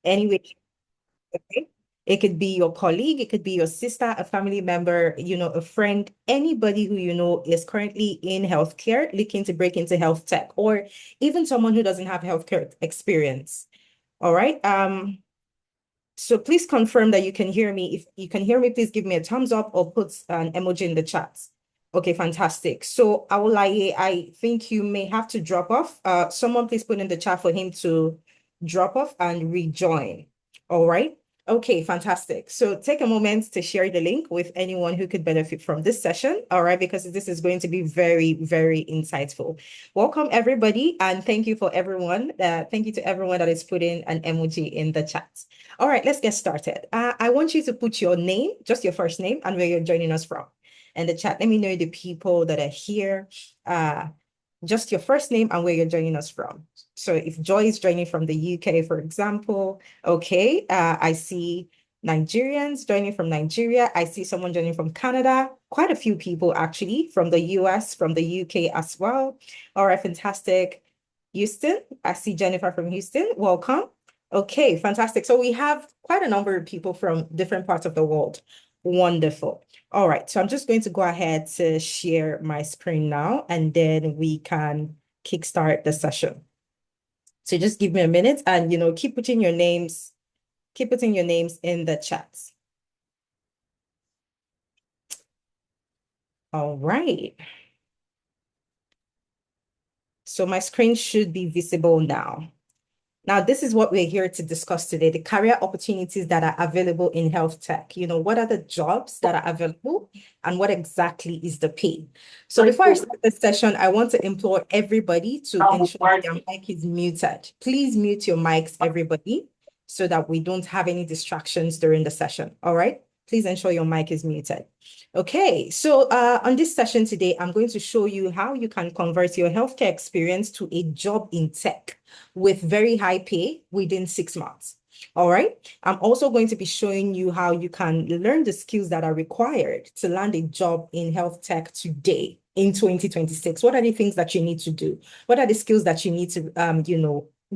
Anyway, okay? It could be your colleague, it could be your sister, a family member, a friend, anybody who you know is currently in healthcare, looking to break into health tech, or even someone who doesn't have healthcare experience. All right. So please confirm that you can hear me. If you can hear me, please give me a thumbs up or put an emoji in the chat. Okay, fantastic. So I think you may have to drop off. Someone please put in the chat for him to drop off and rejoin. All right. Okay, fantastic. So take a moment to share the link with anyone who could benefit from this session. All right, because this is going to be very, very insightful. Welcome everybody, and thank you for everyone. Thank you to everyone that is putting an emoji in the chat. All right, let's get started. I want you to put your name, just your first name, and where you're joining us from in the chat. Let me know the people that are here. Uh, just your first name and where you're joining us from. So if Joy is joining from the UK, for example, okay, I see Nigerians joining from Nigeria. I see someone joining from Canada, quite a few people actually from the US, from the UK as well. All right, fantastic. Houston, I see Jennifer from Houston. Welcome. Okay, fantastic. So we have quite a number of people from different parts of the world. Wonderful. All right, so I'm just going to go ahead to share my screen now, and then we can kickstart the session. So just give me a minute and, keep putting your names in the chat. All right. So my screen should be visible now. Now, this is what we're here to discuss today, the career opportunities that are available in health tech. What are the jobs that are available and what exactly is the pay? So before I start this session, I want to implore everybody to ensure that their mic is muted. Please mute your mics, everybody, so that we don't have any distractions during the session. All right? Please ensure your mic is muted. Okay, so on this session today, I'm going to show you how you can convert your healthcare experience to a job in tech with very high pay within 6 months. All right. I'm also going to be showing you how you can learn the skills that are required to land a job in health tech today in 2026. What are the things that you need to do? What are the skills that you need to,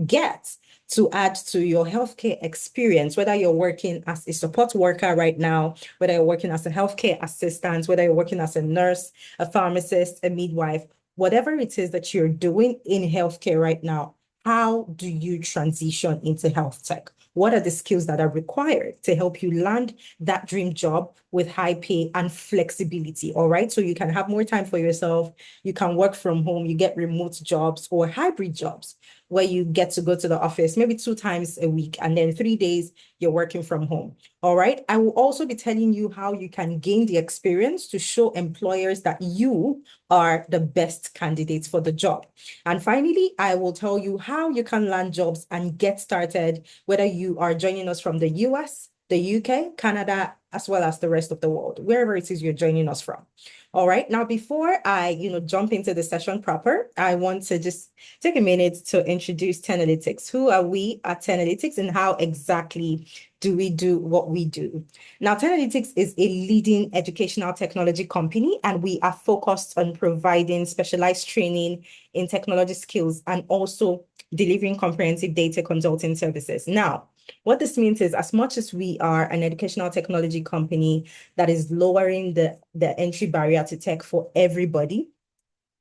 get to add to your healthcare experience, whether you're working as a support worker right now, whether you're working as a healthcare assistant, whether you're working as a nurse, a pharmacist, a midwife, whatever it is that you're doing in healthcare right now, how do you transition into health tech? What are the skills that are required to help you land that dream job with high pay and flexibility? All right. So you can have more time for yourself. You can work from home. You get remote jobs or hybrid jobs where you get to go to the office maybe 2 times a week, and then 3 days you're working from home. All right. I will also be telling you how you can gain the experience to show employers that you are the best candidates for the job. And finally, I will tell you how you can land jobs and get started, whether you are joining us from the US, the UK, Canada, as well as the rest of the world, wherever it is you're joining us from. All right. Now, before I, jump into the session proper, I want to just take a minute to introduce 10 Who are we at 10 and how exactly do we do what we do? Now, 10 is a leading educational technology company, and we are focused on providing specialized training in technology skills and also delivering comprehensive data consulting services. Now, what this means is, as much as we are an educational technology company that is lowering the entry barrier to tech for everybody,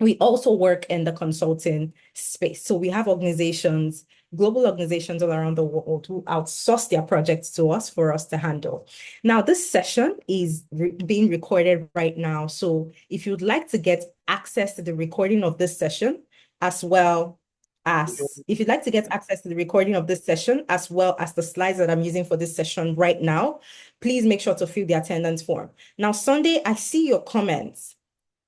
we also work in the consulting space. So we have organizations, global organizations all around the world who outsource their projects to us for us to handle. Now, this session is being recorded right now. So if you'd like to get access to the recording of this session, as well as if you'd like to get access to the recording of this session, as well as the slides that I'm using for this session right now, please make sure to fill the attendance form. Now, Sunday, I see your comments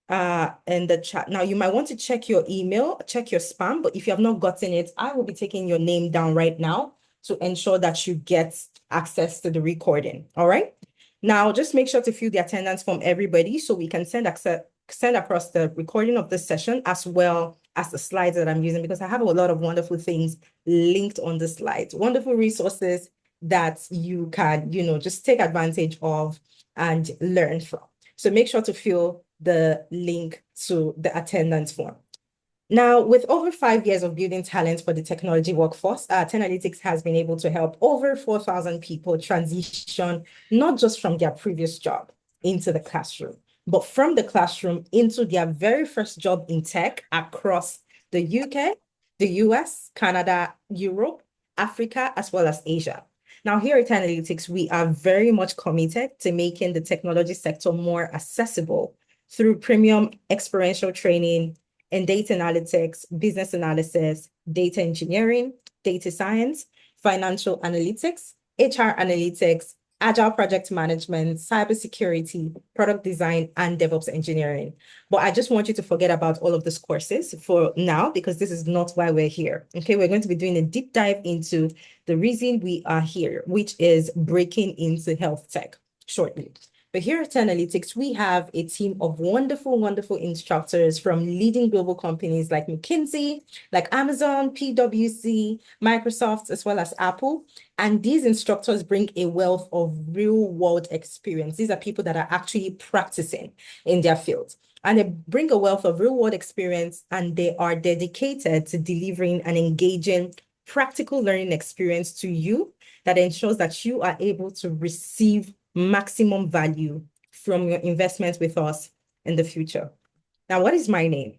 in the chat. Now, you might want to check your email, check your spam, but if you have not gotten it, I will be taking your name down right now to ensure that you get access to the recording. All right. Now, just make sure to fill the attendance form, everybody, so we can send across the recording of this session as well as the slides that I'm using, because I have a lot of wonderful things linked on the slides, wonderful resources that you can, just take advantage of and learn from. So make sure to fill the link to the attendance form. Now, with over 5 years of building talent for the technology workforce, 10 Analytics has been able to help over 4,000 people transition not just from their previous job into the classroom, but from the classroom into their very first job in tech across the UK, the US, Canada, Europe, Africa, as well as Asia. Now, here at 10 Analytics, we are very much committed to making the technology sector more accessible through premium experiential training in data analytics, business analysis, data engineering, data science, financial analytics, HR analytics, agile project management, cybersecurity, product design, and DevOps engineering. But I just want you to forget about all of these courses for now, because this is not why we're here. Okay, we're going to be doing a deep dive into the reason we are here, which is breaking into health tech shortly. But here at Analytics, we have a team of wonderful, wonderful instructors from leading global companies like McKinsey, like Amazon, PwC, Microsoft, as well as Apple. And these instructors bring a wealth of real-world experience. These are people that are actually practicing in their fields. And they bring a wealth of real-world experience, and they are dedicated to delivering an engaging, practical learning experience to you that ensures that you are able to receive maximum value from your investments with us in the future. Now, what is my name?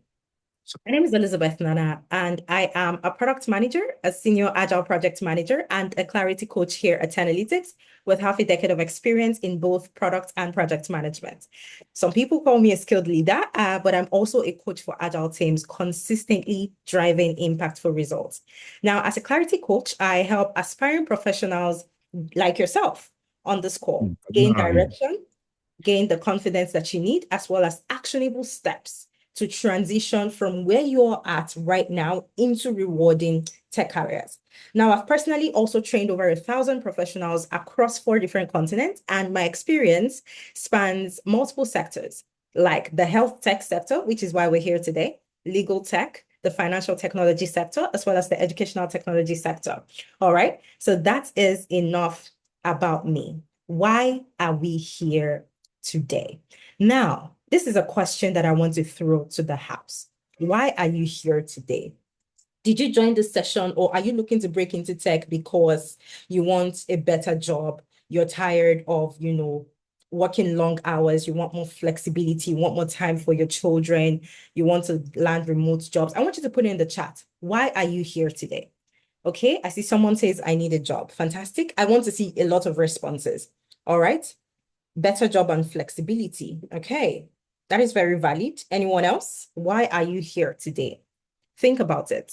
My name is Elizabeth Nana, and I am a product manager, a senior agile project manager, and a clarity coach here at Analytics with half a decade of experience in both product and project management. Some people call me a skilled leader, but I'm also a coach for agile teams, consistently driving impactful results. Now, as a clarity coach, I help aspiring professionals like yourself on this call gain direction, gain the confidence that you need, as well as actionable steps to transition from where you're at right now into rewarding tech careers. Now, I've personally also trained over 1,000 professionals across 4 different continents, and my experience spans multiple sectors, like the health tech sector, which is why we're here today, legal tech, the financial technology sector, as well as the educational technology sector. All right, so that is enough about me. Why are we here today? Now, this is a question that I want to throw to the house. Why are you here today? Did you join this session, or are you looking to break into tech because you want a better job? You're tired of, working long hours. You want more flexibility. You want more time for your children. You want to land remote jobs. I want you to put it in the chat. Why are you here today? Okay, I see someone says, I need a job. Fantastic. I want to see a lot of responses. All right. Better job and flexibility. Okay, that is very valid. Anyone else? Why are you here today? Think about it.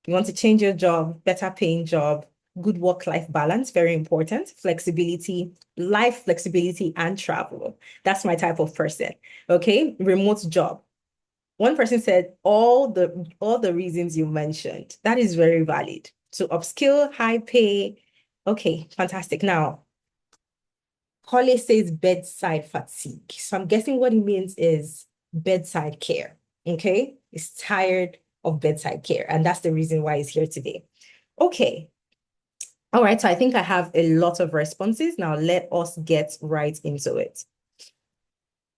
You want to change your job, better paying job, good work-life balance, very important, flexibility, life flexibility, and travel. That's my type of person. Okay, remote job. One person said all the reasons you mentioned. That is very valid. So upskill, high pay. Okay, fantastic. Now, Holly says bedside fatigue. So I'm guessing what it means is bedside care. Okay, he's tired of bedside care, and that's the reason why he's here today. Okay. All right, so I think I have a lot of responses. Now let us get right into it.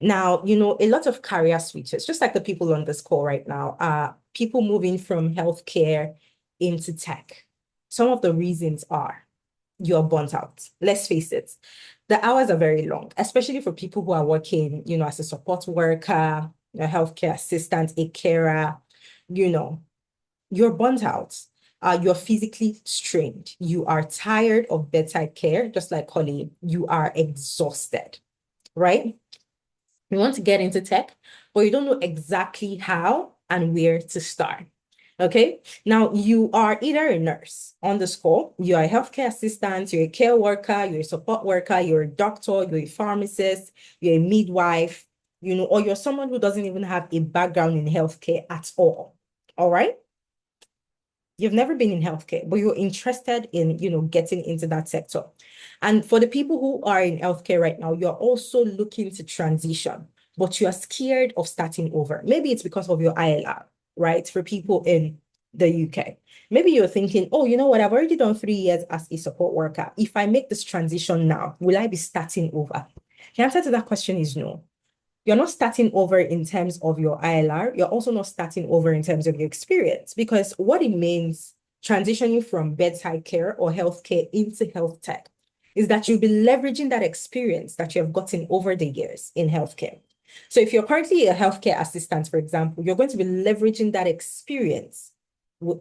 Now, a lot of career switches, just like the people on this call right now, are people moving from healthcare into tech. Some of the reasons are you're burnt out. Let's face it, the hours are very long, especially for people who are working, as a support worker, a healthcare assistant, a carer, you're burnt out. You're physically strained. You are tired of bedside care, just like Holly. You are exhausted, right? You want to get into tech, but you don't know exactly how and where to start. Okay. Now you are either a nurse on the school, you are a healthcare assistant, you're a care worker, you're a support worker, you're a doctor, you're a pharmacist, you're a midwife, or you're someone who doesn't even have a background in healthcare at all. All right. You've never been in healthcare, but you're interested in, getting into that sector. And for the people who are in healthcare right now, you're also looking to transition, but you are scared of starting over. Maybe it's because of your ILR, right? For people in the UK. Maybe you're thinking, oh, you know what? I've already done 3 years as a support worker. If I make this transition now, will I be starting over? The answer to that question is no. You're not starting over in terms of your ILR. You're also not starting over in terms of your experience, because what it means transitioning from bedside care or healthcare into health tech is that you'll be leveraging that experience that you have gotten over the years in healthcare. So if you're currently a healthcare assistant, for example, you're going to be leveraging that experience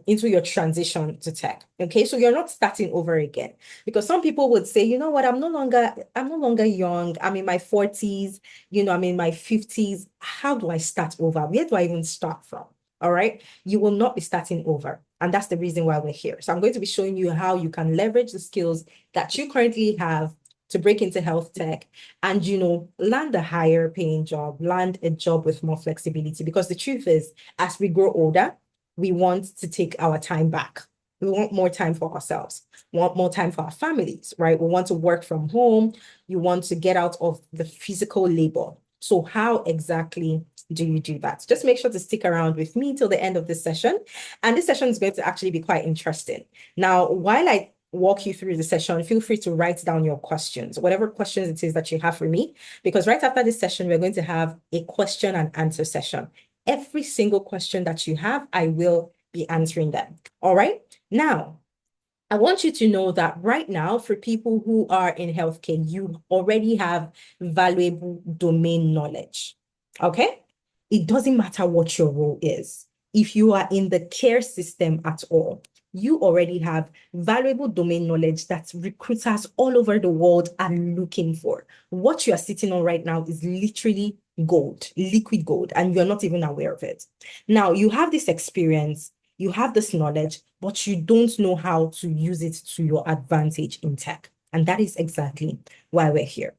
into your transition to tech. Okay, so you're not starting over again, because some people would say, you know what, I'm no longer young. I'm in my 40s, I'm in my 50s. How do I start over? Where do I even start from? All right, you will not be starting over. And that's the reason why we're here. So I'm going to be showing you how you can leverage the skills that you currently have to break into health tech and, land a higher paying job, land a job with more flexibility. Because the truth is, as we grow older, we want to take our time back. We want more time for ourselves. We want more time for our families, right? We want to work from home. You want to get out of the physical labor. So how exactly do you do that? Just make sure to stick around with me till the end of this session. And this session is going to actually be quite interesting. Now, while I walk you through the session, feel free to write down your questions, whatever questions it is that you have for me, because right after this session, we're going to have a question and answer session. Every single question that you have, I will be answering them. All right. Now, I want you to know that right now, for people who are in healthcare, you already have valuable domain knowledge. Okay. It doesn't matter what your role is. If you are in the care system at all, you already have valuable domain knowledge that recruiters all over the world are looking for. What you are sitting on right now is literally gold, liquid gold, and you're not even aware of it. Now, you have this experience, you have this knowledge, but you don't know how to use it to your advantage in tech. And that is exactly why we're here.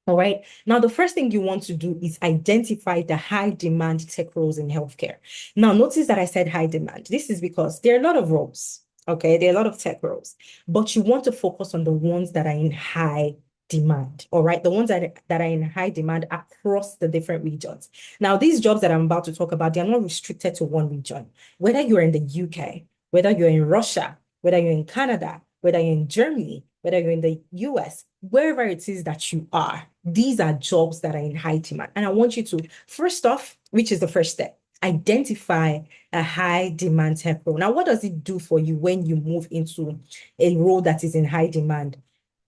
All right. Now, the first thing you want to do is identify the high demand tech roles in healthcare. Now, notice that I said high demand. This is because there are a lot of roles. Okay. There are a lot of tech roles, but you want to focus on the ones that are in high demand. All right. The ones that are in high demand across the different regions. Now, these jobs that I'm about to talk about, they are not restricted to one region. Whether you're in the UK, whether you're in Russia, whether you're in Canada, whether you're in Germany, whether you're in the US, wherever it is that you are, these are jobs that are in high demand. And I want you to, first off, which is the first step, identify a high demand tech role. Now, what does it do for you when you move into a role that is in high demand?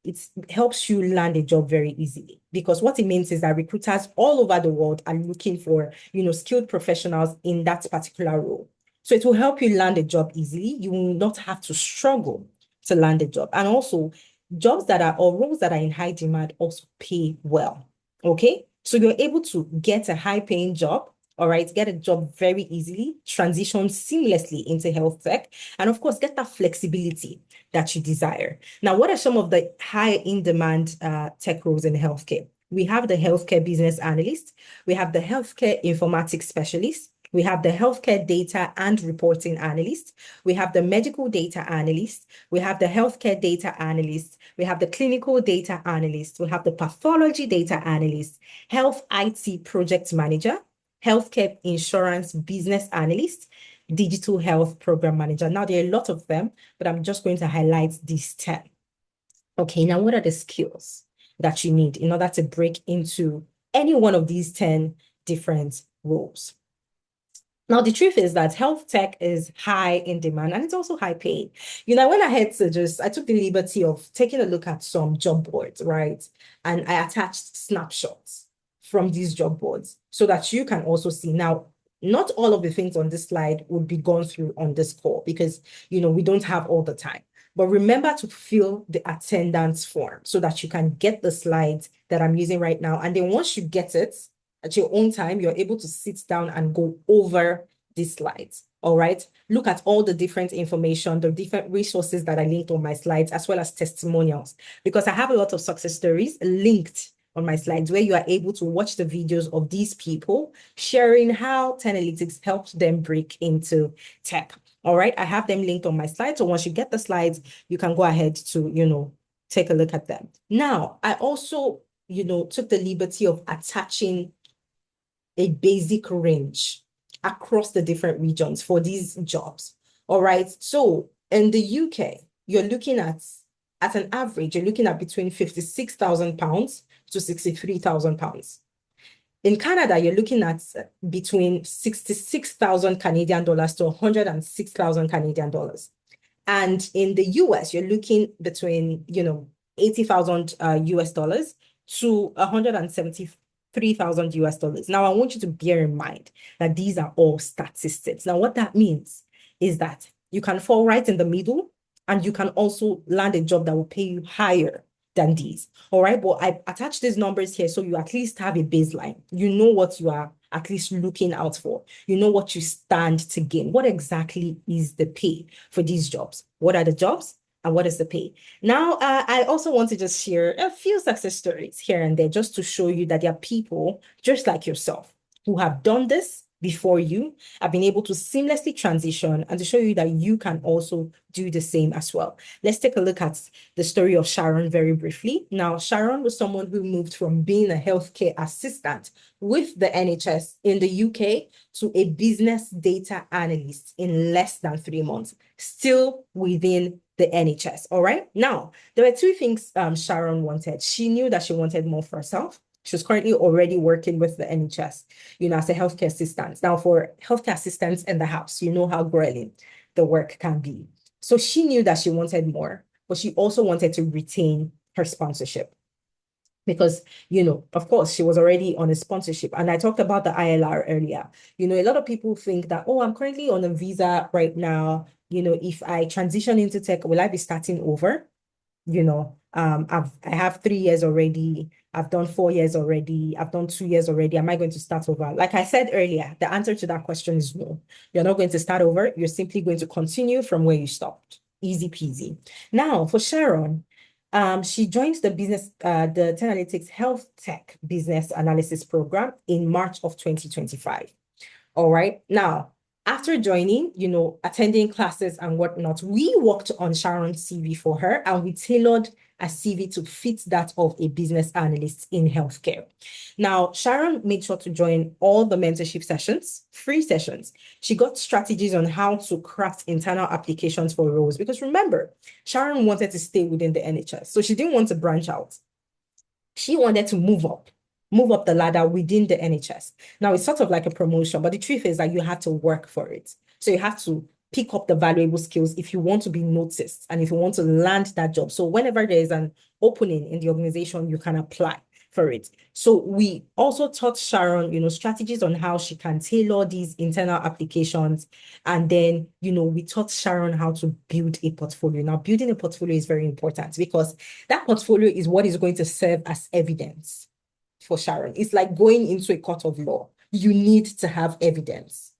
It helps you land a job very easily, because what it means is that recruiters all over the world are looking for, skilled professionals in that particular role. So it will help you land a job easily. You will not have to struggle to land a job. And also, jobs that are or roles that are in high demand also pay well. Okay. So you're able to get a high paying job, all right, get a job very easily, transition seamlessly into health tech, and of course, get that flexibility that you desire. Now, what are some of the high in demand tech roles in healthcare? We have the healthcare business analyst, we have the healthcare informatics specialist, we have the healthcare data and reporting analyst, we have the medical data analyst, we have the healthcare data analyst, we have the clinical data analyst, we have the pathology data analyst, health IT project manager, healthcare insurance business analyst, digital health program manager. Now, there are a lot of them, but I'm just going to highlight these 10. Okay, now what are the skills that you need in order to break into any one of these 10 different roles? Now, the truth is that health tech is high in demand and it's also high paid. I went ahead to I took the liberty of taking a look at some job boards, right? And I attached snapshots from these job boards so that you can also see. Now, not all of the things on this slide would be gone through on this call because, we don't have all the time. But remember to fill the attendance form so that you can get the slides that I'm using right now. And then once you get it, at your own time, you're able to sit down and go over these slides. All right. Look at all the different information, the different resources that I linked on my slides, as well as testimonials, because I have a lot of success stories linked on my slides where you are able to watch the videos of these people sharing how 10Analytics helped them break into tech. All right. I have them linked on my slides. So once you get the slides, you can go ahead to, take a look at them. Now, I also, took the liberty of attaching a basic range across the different regions for these jobs. All right. So in the UK, you're looking at an average, you're looking at between £56,000 to £63,000. In Canada, you're looking at between 66,000 Canadian dollars to 106,000 Canadian dollars. And in the US, you're looking between, 80,000 US dollars to 173,000 US dollars. Now, I want you to bear in mind that these are all statistics. Now, what that means is that you can fall right in the middle and you can also land a job that will pay you higher than these. All right. But I attach these numbers here so you at least have a baseline. You know what you are at least looking out for. You know what you stand to gain. What exactly is the pay for these jobs? What are the jobs and what is the pay? Now, I also want to just share a few success stories here and there just to show you that there are people just like yourself who have done this before you, have been able to seamlessly transition and to show you that you can also do the same as well. Let's take a look at the story of Sharon very briefly. Now, Sharon was someone who moved from being a healthcare assistant with the NHS in the UK to a business data analyst in less than 3 months, still within the NHS. All right. Now, there were two things Sharon wanted. She knew that she wanted more for herself. She was currently already working with the NHS, as a healthcare assistant. Now, for healthcare assistants in the house, you know how grueling the work can be. So she knew that she wanted more, but she also wanted to retain her sponsorship because, of course, she was already on a sponsorship. And I talked about the ILR earlier. A lot of people think that, oh, I'm currently on a visa right now. If I transition into tech, will I be starting over? I have 3 years already. I've done 4 years already. I've done 2 years already. Am I going to start over? Like I said earlier, the answer to that question is no. You're not going to start over. You're simply going to continue from where you stopped. Easy peasy. Now, for Sharon, she joined the Analytics Health Tech Business Analysis Program in March of 2025. All right. Now, after joining, attending classes and whatnot, we worked on Sharon's CV for her and we tailored a CV to fit that of a business analyst in healthcare. Now, Sharon made sure to join all the mentorship sessions, free sessions. She got strategies on how to craft internal applications for roles because remember, Sharon wanted to stay within the NHS. So she didn't want to branch out. She wanted to move up the ladder within the NHS. Now, it's sort of like a promotion, but the truth is that you have to work for it. So you have to pick up the valuable skills if you want to be noticed and if you want to land that job. So whenever there is an opening in the organization, you can apply for it. So we also taught Sharon, strategies on how she can tailor these internal applications. And then, we taught Sharon how to build a portfolio. Now, building a portfolio is very important because that portfolio is what is going to serve as evidence for Sharon. It's like going into a court of law. You need to have evidence.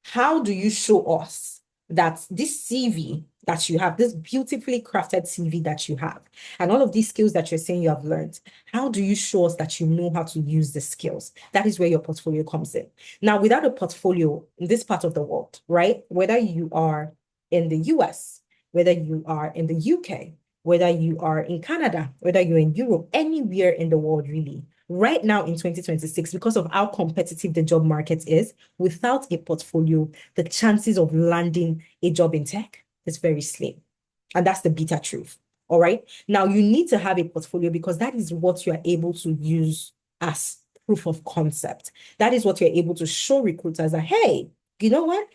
How do you show us that this CV that you have, this beautifully crafted CV that you have, and all of these skills that you're saying you have learned, how do you show us that you know how to use the skills? That is where your portfolio comes in. Now, without a portfolio in this part of the world, right? Whether you are in the US, whether you are in the UK, whether you are in Canada, whether you're in Europe, anywhere in the world, really, right now in 2026, because of how competitive the job market is, without a portfolio, the chances of landing a job in tech is very slim. And that's the bitter truth. All right. Now, you need to have a portfolio because that is what you are able to use as proof of concept. That is what you're able to show recruiters that, hey, you know what?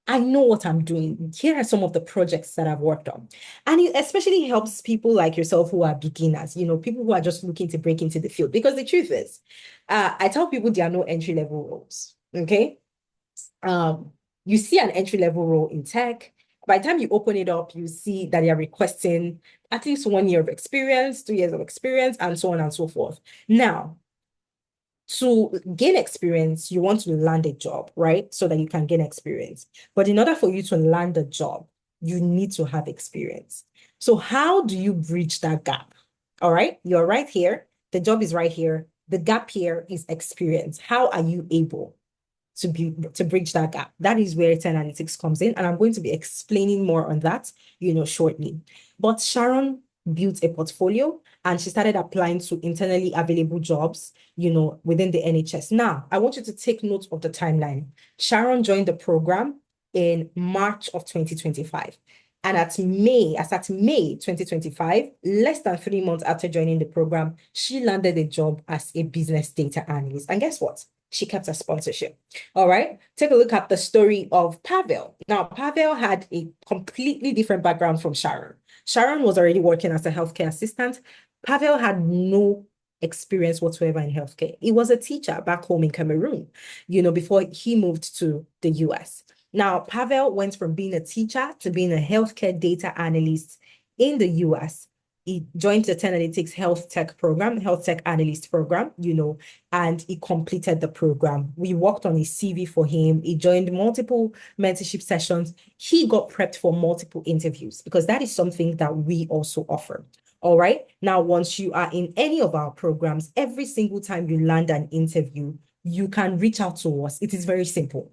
I know what I'm doing. Here are some of the projects that I've worked on. And it especially helps people like yourself who are beginners, people who are just looking to break into the field. Because the truth is, I tell people there are no entry-level roles, okay? You see an entry-level role in tech. By the time you open it up, you see that you're requesting at least 1 year of experience, 2 years of experience, and so on and so forth. Now, to gain experience, you want to land a job, right? So that you can gain experience. But in order for you to land a job, you need to have experience. So how do you bridge that gap? All right, you're right here. The job is right here. The gap here is experience. How are you able to bridge that gap? That is where Ten Analytics comes in. And I'm going to be explaining more on that, shortly. But Sharon built a portfolio and she started applying to internally available jobs, within the NHS. Now, I want you to take note of the timeline. Sharon joined the program in March of 2025. And as at May 2025, less than 3 months after joining the program, she landed a job as a business data analyst. And guess what? She kept her sponsorship. All right. Take a look at the story of Pavel. Now, Pavel had a completely different background from Sharon. Sharon was already working as a healthcare assistant. Pavel had no experience whatsoever in healthcare. He was a teacher back home in Cameroon, before he moved to the US. Now, Pavel went from being a teacher to being a healthcare data analyst in the US. He joined the 10 Analytics HealthTech program, HealthTech analyst program, and he completed the program. We worked on his CV for him. He joined multiple mentorship sessions. He got prepped for multiple interviews because that is something that we also offer. All right. Now, once you are in any of our programs, every single time you land an interview, you can reach out to us. It is very simple.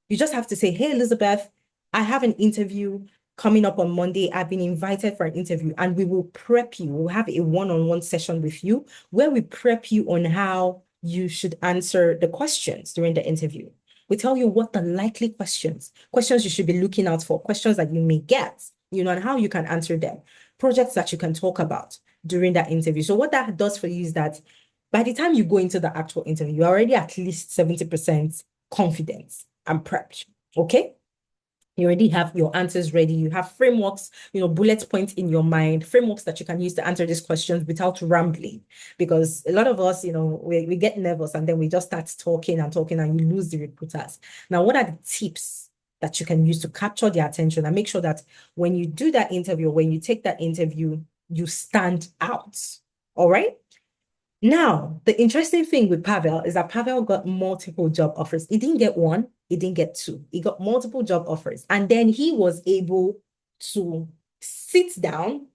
You just have to say, hey, Elizabeth, I have an interview coming up on Monday. I've been invited for an interview, and we will prep you. We'll have a one-on-one session with you where we prep you on how you should answer the questions during the interview. We tell you what the likely questions you should be looking out for, questions that you may get, and how you can answer them, projects that you can talk about during that interview. So what that does for you is that by the time you go into the actual interview, you're already at least 70% confident and prepped. Okay. You already have your answers ready. You have frameworks, bullet points in your mind, frameworks that you can use to answer these questions without rambling. Because a lot of us, we get nervous and then we just start talking and talking and you lose the recruiters. Now, what are the tips that you can use to capture their attention and make sure that when you do that interview, when you take that interview, you stand out? All right. Now, the interesting thing with Pavel is that Pavel got multiple job offers. He didn't get one, he didn't get two. He got multiple job offers. And then he was able to sit down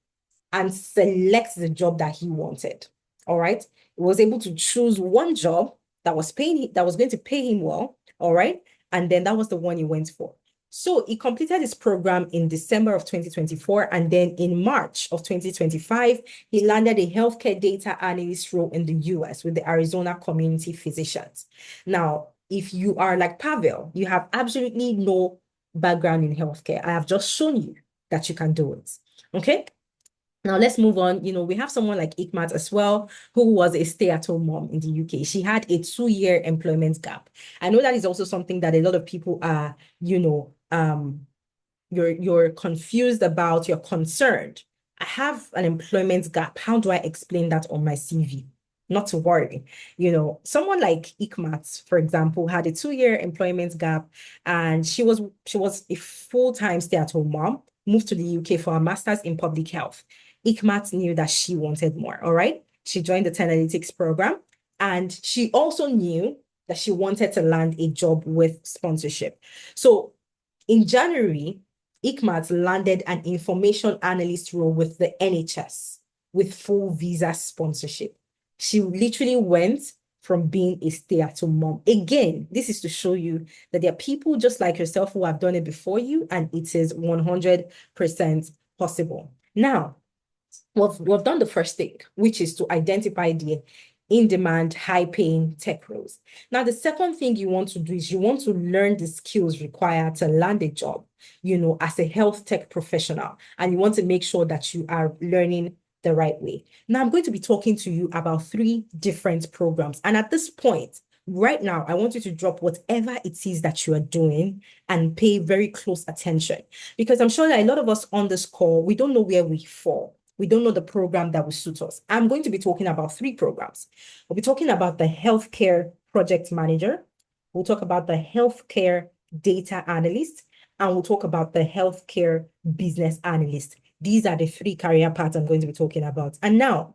and select the job that he wanted. All right. He was able to choose one job that was going to pay him well. All right. And then that was the one he went for. So he completed his program in December of 2024. And then in March of 2025, he landed a healthcare data analyst role in the US with the Arizona Community Physicians. Now, if you are like Pavel, you have absolutely no background in healthcare. I have just shown you that you can do it. Okay. Now let's move on. We have someone like Ikmat as well, who was a stay-at-home mom in the UK. She had a 2-year employment gap. I know that is also something that a lot of people are, you're confused about, you're concerned. I have an employment gap. How do I explain that on my CV? Not to worry. Someone like Ikmat, for example, had a 2-year employment gap, and she was a full-time stay-at-home mom, moved to the UK for a master's in public health. Ikmat knew that she wanted more. All right. She joined the 10 Analytics program, and she also knew that she wanted to land a job with sponsorship. So in January, Ikmat landed an information analyst role with the NHS with full visa sponsorship. She literally went from being a stay-at-home mom. Again, this is to show you that there are people just like yourself who have done it before you, and it is 100% possible. Now, we've done the first thing, which is to identify the in-demand, high-paying tech roles. Now, the second thing you want to do is you want to learn the skills required to land a job, as a health tech professional, and you want to make sure that you are learning the right way. Now, I'm going to be talking to you about 3 different programs. And at this point, right now, I want you to drop whatever it is that you are doing and pay very close attention, because I'm sure that a lot of us on this call, we don't know where we fall. We don't know the program that will suit us. I'm going to be talking about 3 programs. We'll be talking about the healthcare project manager. We'll talk about the healthcare data analyst, and we'll talk about the healthcare business analyst. These are the 3 career paths I'm going to be talking about. And now,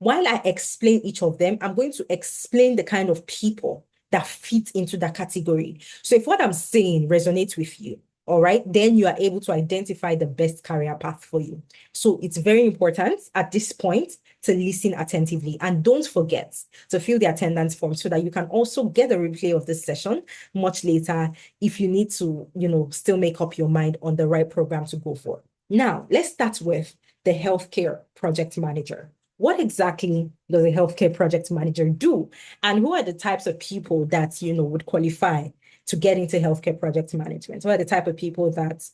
while I explain each of them, I'm going to explain the kind of people that fit into that category. So if what I'm saying resonates with you, all right, then you are able to identify the best career path for you. So it's very important at this point to listen attentively, and don't forget to fill the attendance form so that you can also get a replay of this session much later if you need to, still make up your mind on the right program to go for. Now, let's start with the healthcare project manager. What exactly does a healthcare project manager do? And who are the types of people that, would qualify to get into healthcare project management? What are the type of people that,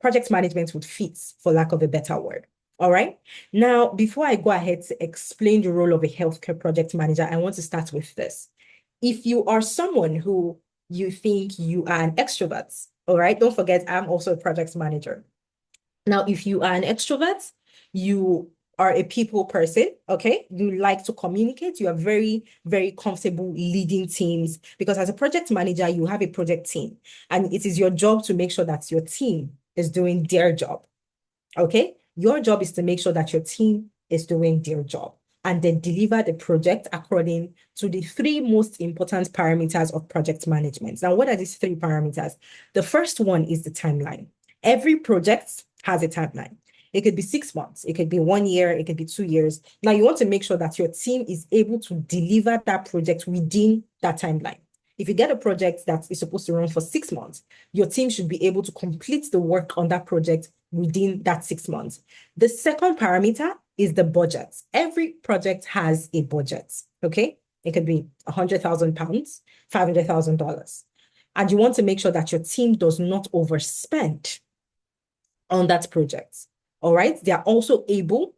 project management would fit, for lack of a better word. All right. Now, before I go ahead to explain the role of a healthcare project manager, I want to start with this. If you are someone who you think you are an extrovert, all right, don't forget, I'm also a project manager. Now, if you are an extrovert, you are a people person, okay? You like to communicate. You are very, very comfortable leading teams because as a project manager, you have a project team and it is your job to make sure that your team is doing their job, okay? Your job is to make sure that your team is doing their job and then deliver the project according to the three most important parameters of project management. Now, what are these three parameters? The first one is the timeline. Every project has a timeline. It could be 6 months, it could be 1 year, it could be 2 years. Now, you want to make sure that your team is able to deliver that project within that timeline. If you get a project that is supposed to run for 6 months, your team should be able to complete the work on that project within that 6 months. The second parameter is the budget. Every project has a budget, okay? It could be £100,000, $500,000. And you want to make sure that your team does not overspend on that project. All right. They are also able,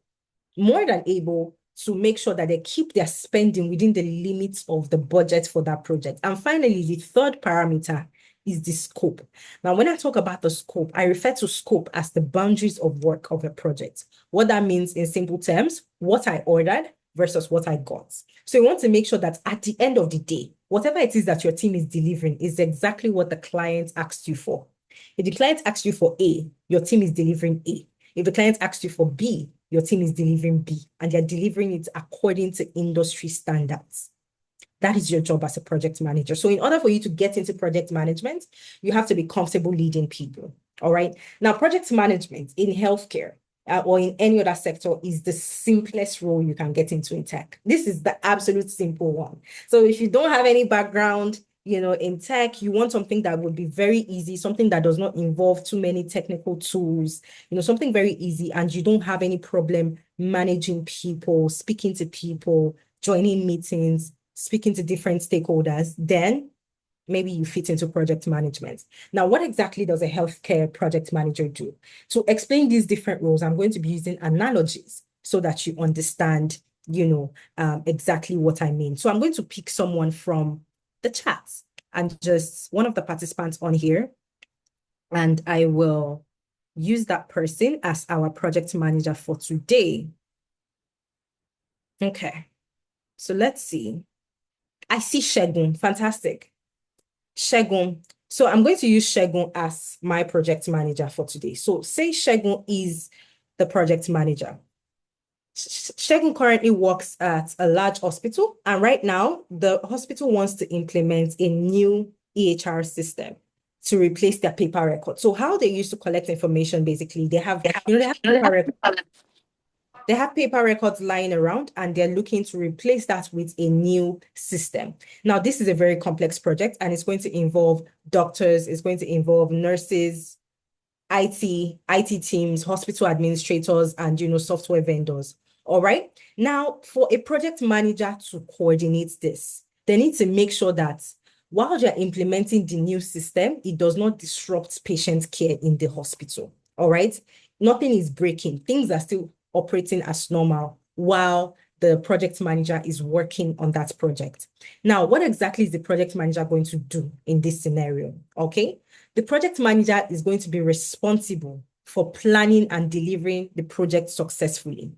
more than able, to make sure that they keep their spending within the limits of the budget for that project. And finally, the third parameter is the scope. Now, when I talk about the scope, I refer to scope as the boundaries of work of a project. What that means in simple terms, what I ordered versus what I got. So you want to make sure that at the end of the day, whatever it is that your team is delivering is exactly what the client asked you for. If the client asks you for A, your team is delivering A. If the client asks you for B, your team is delivering B, and they're delivering it according to industry standards. That is your job as a project manager. So in order for you to get into project management, you have to be comfortable leading people. All right. Now, project management in healthcare or in any other sector is the simplest role you can get into in tech. This is the absolute simple one. So if you don't have any background, in tech, you want something that would be very easy, something that does not involve too many technical tools, something very easy, and you don't have any problem managing people, speaking to people, joining meetings, speaking to different stakeholders, then maybe you fit into project management. Now, what exactly does a healthcare project manager do? To explain these different roles, I'm going to be using analogies so that you understand, exactly what I mean. So I'm going to pick someone from the chat and just one of the participants on here, and I will use that person as our project manager for today. Okay, so let's see. I see Shegun. Fantastic. Shegun. So I'm going to use Shegun as my project manager for today. So say Shegun is the project manager. Shegun currently works at a large hospital, and right now the hospital wants to implement a new EHR system to replace their paper record. So how they used to collect information, basically, they have paper records lying around, and they're looking to replace that with a new system. Now, this is a very complex project, and it's going to involve doctors, it's going to involve nurses, IT teams, hospital administrators, and software vendors. All right. Now, for a project manager to coordinate this, they need to make sure that while they're implementing the new system, it does not disrupt patient care in the hospital. All right. Nothing is breaking. Things are still operating as normal while the project manager is working on that project. Now, what exactly is the project manager going to do in this scenario? Okay. The project manager is going to be responsible for planning and delivering the project successfully.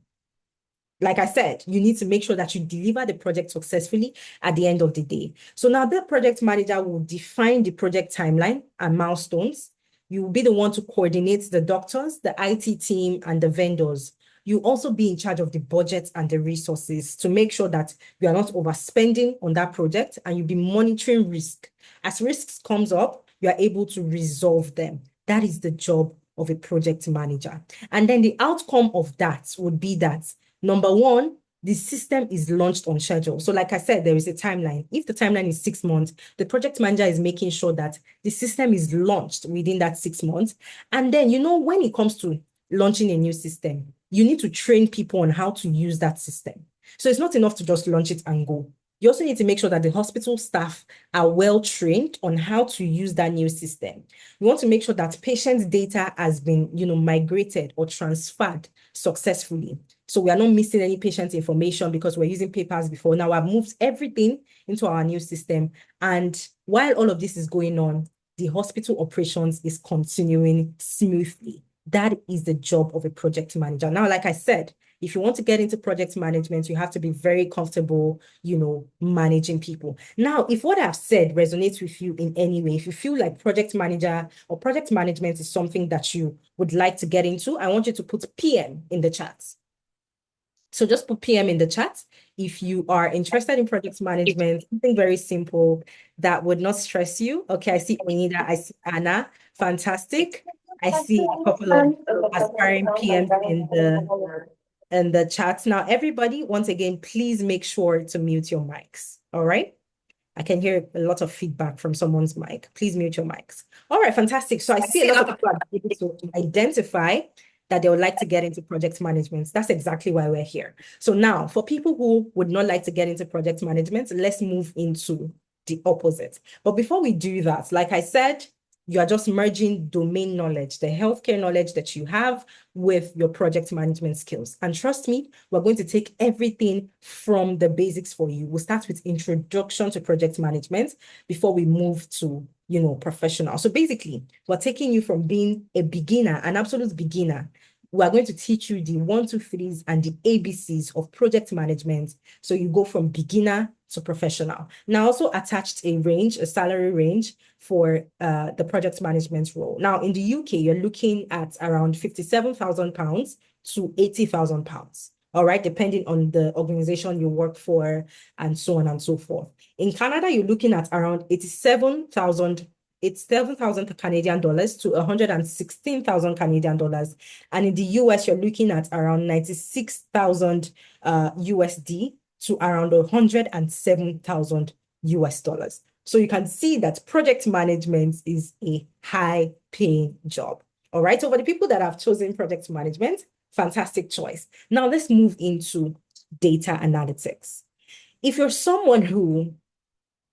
Like I said, you need to make sure that you deliver the project successfully at the end of the day. So now the project manager will define the project timeline and milestones. You will be the one to coordinate the doctors, the IT team, and the vendors. You also be in charge of the budget and the resources to make sure that you are not overspending on that project, and you'll be monitoring risk. As risks comes up, you are able to resolve them. That is the job of a project manager. And then the outcome of that would be that number one, the system is launched on schedule. So like I said, there is a timeline. If the timeline is 6 months, the project manager is making sure that the system is launched within that 6 months. And then, when it comes to launching a new system, you need to train people on how to use that system. So it's not enough to just launch it and go. You also need to make sure that the hospital staff are well trained on how to use that new system. You want to make sure that patient data has been, migrated or transferred successfully. So we are not missing any patient information because we're using papers before. Now I've moved everything into our new system. And while all of this is going on, the hospital operations is continuing smoothly. That is the job of a project manager. Now, like I said, if you want to get into project management, you have to be very comfortable, managing people. Now, if what I've said resonates with you in any way, if you feel like project manager or project management is something that you would like to get into, I want you to put PM in the chat. So just put PM in the chat if you are interested in project management, something very simple that would not stress you. Okay, I see Anita, I see Anna, fantastic. I see a couple of aspiring PMs in the chat. Now, everybody, once again, please make sure to mute your mics. All right. I can hear a lot of feedback from someone's mic. Please mute your mics. All right, fantastic. So I see a lot of people are able to identify that they would like to get into project management. That's exactly why we're here. So now, for people who would not like to get into project management, let's move into the opposite. But before we do that, like I said, you are just merging domain knowledge, the healthcare knowledge that you have with your project management skills. And trust me, we're going to take everything from the basics for you. We'll start with introduction to project management before we move to, professional. So basically, we're taking you from being a beginner, an absolute beginner. We are going to teach you the 1, 2, 3s and the ABCs of project management. So you go from beginner to professional. Now, also attached a salary range for the project management role. Now, in the UK, you're looking at around £57,000 to £80,000. All right, depending on the organization you work for and so on and so forth. In Canada, you're looking at around 87,000 Canadian dollars to 116,000 Canadian dollars. And in the US, you're looking at around 96,000 USD to around 107,000 US dollars. So you can see that project management is a high paying job. All right. So for the people that have chosen project management, fantastic choice. Now let's move into data analytics. If you're someone who,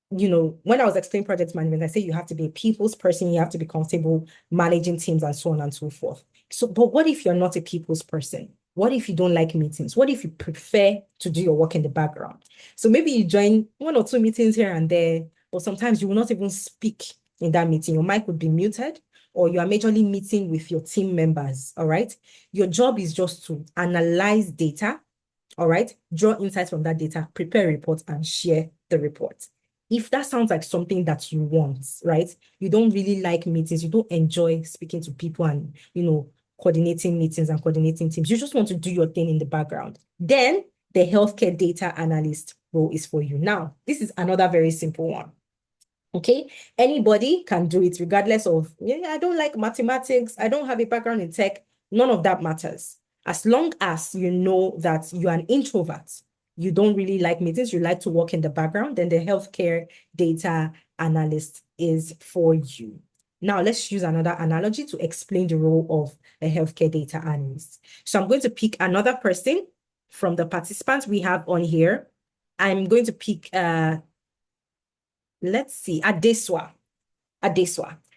when I was explaining project management, I say you have to be a people's person, you have to be comfortable managing teams and so on and so forth. So, but what if you're not a people's person? What if you don't like meetings? What if you prefer to do your work in the background? So maybe you join 1 or 2 meetings here and there, but sometimes you will not even speak in that meeting. Your mic would be muted, or you are majorly meeting with your team members, all right? Your job is just to analyze data, all right? Draw insights from that data, prepare reports, and share the report. If that sounds like something that you want, right? You don't really like meetings, you don't enjoy speaking to people and, coordinating meetings and coordinating teams. You just want to do your thing in the background. Then the healthcare data analyst role is for you. Now, this is another very simple one. Okay, anybody can do it regardless of, I don't like mathematics, I don't have a background in tech, none of that matters. As long as you know that you are an introvert, you don't really like meetings, you like to work in the background, then the healthcare data analyst is for you. Now, let's use another analogy to explain the role of a healthcare data analyst. So I'm going to pick another person from the participants we have on here. I'm going to pick let's see, Adeswa.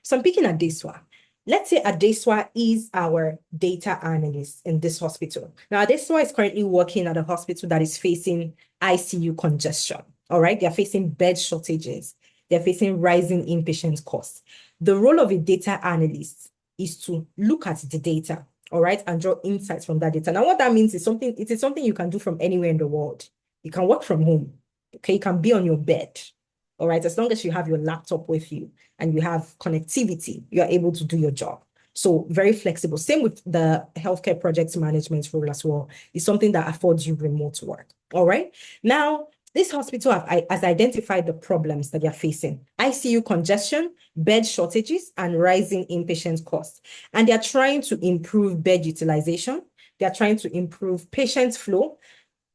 So I'm picking Adeswa. Let's say Adeswa is our data analyst in this hospital. Now, Adeswa is currently working at a hospital that is facing ICU congestion. All right, they're facing bed shortages. They're facing rising inpatient costs. The role of a data analyst is to look at the data, all right, and draw insights from that data. Now, what that means is it is something you can do from anywhere in the world. You can work from home. Okay, you can be on your bed. All right, as long as you have your laptop with you and you have connectivity, you are able to do your job. So very flexible. Same with the healthcare project management role as well. It's something that affords you remote work. All right. Now, this hospital has identified the problems that they're facing: ICU congestion, bed shortages, and rising inpatient costs. And they're trying to improve bed utilization. They're trying to improve patient flow,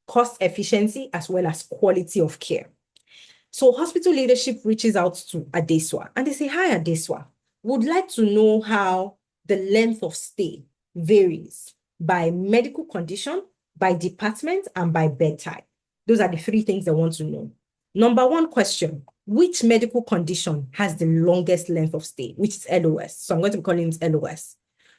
cost efficiency, as well as quality of care. So hospital leadership reaches out to Adeswa and they say, "Hi, Adeswa, would like to know how the length of stay varies by medical condition, by department, and by bed type." Those are the 3 things they want to know. Number one question, which medical condition has the longest length of stay, which is LOS? So I'm going to be calling it LOS.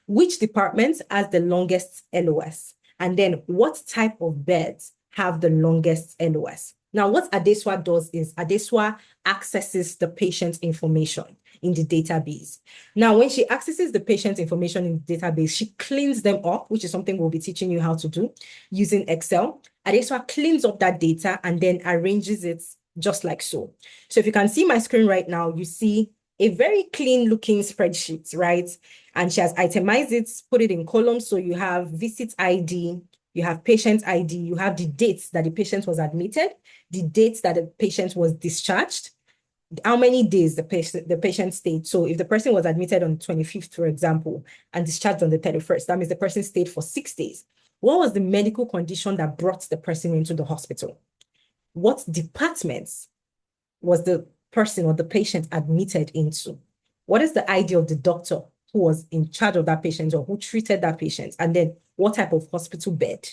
Which department has the longest LOS? And then what type of beds have the longest LOS? Now, what Adeswa does is Adeswa accesses the patient's information in the database. Now, when she accesses the patient's information in the database, she cleans them up, which is something we'll be teaching you how to do using Excel. Adeswa cleans up that data and then arranges it just like so. So if you can see my screen right now, you see a very clean looking spreadsheet, right? And she has itemized it, put it in columns. So you have visit ID, you have patient ID, you have the dates that the patient was admitted, the dates that the patient was discharged, how many days the patient stayed. So if the person was admitted on the 25th, for example, and discharged on the 31st, that means the person stayed for 6 days. What was the medical condition that brought the person into the hospital? What departments was the person or the patient admitted into? What is the ID of the doctor who was in charge of that patient or who treated that patient? And then what type of hospital bed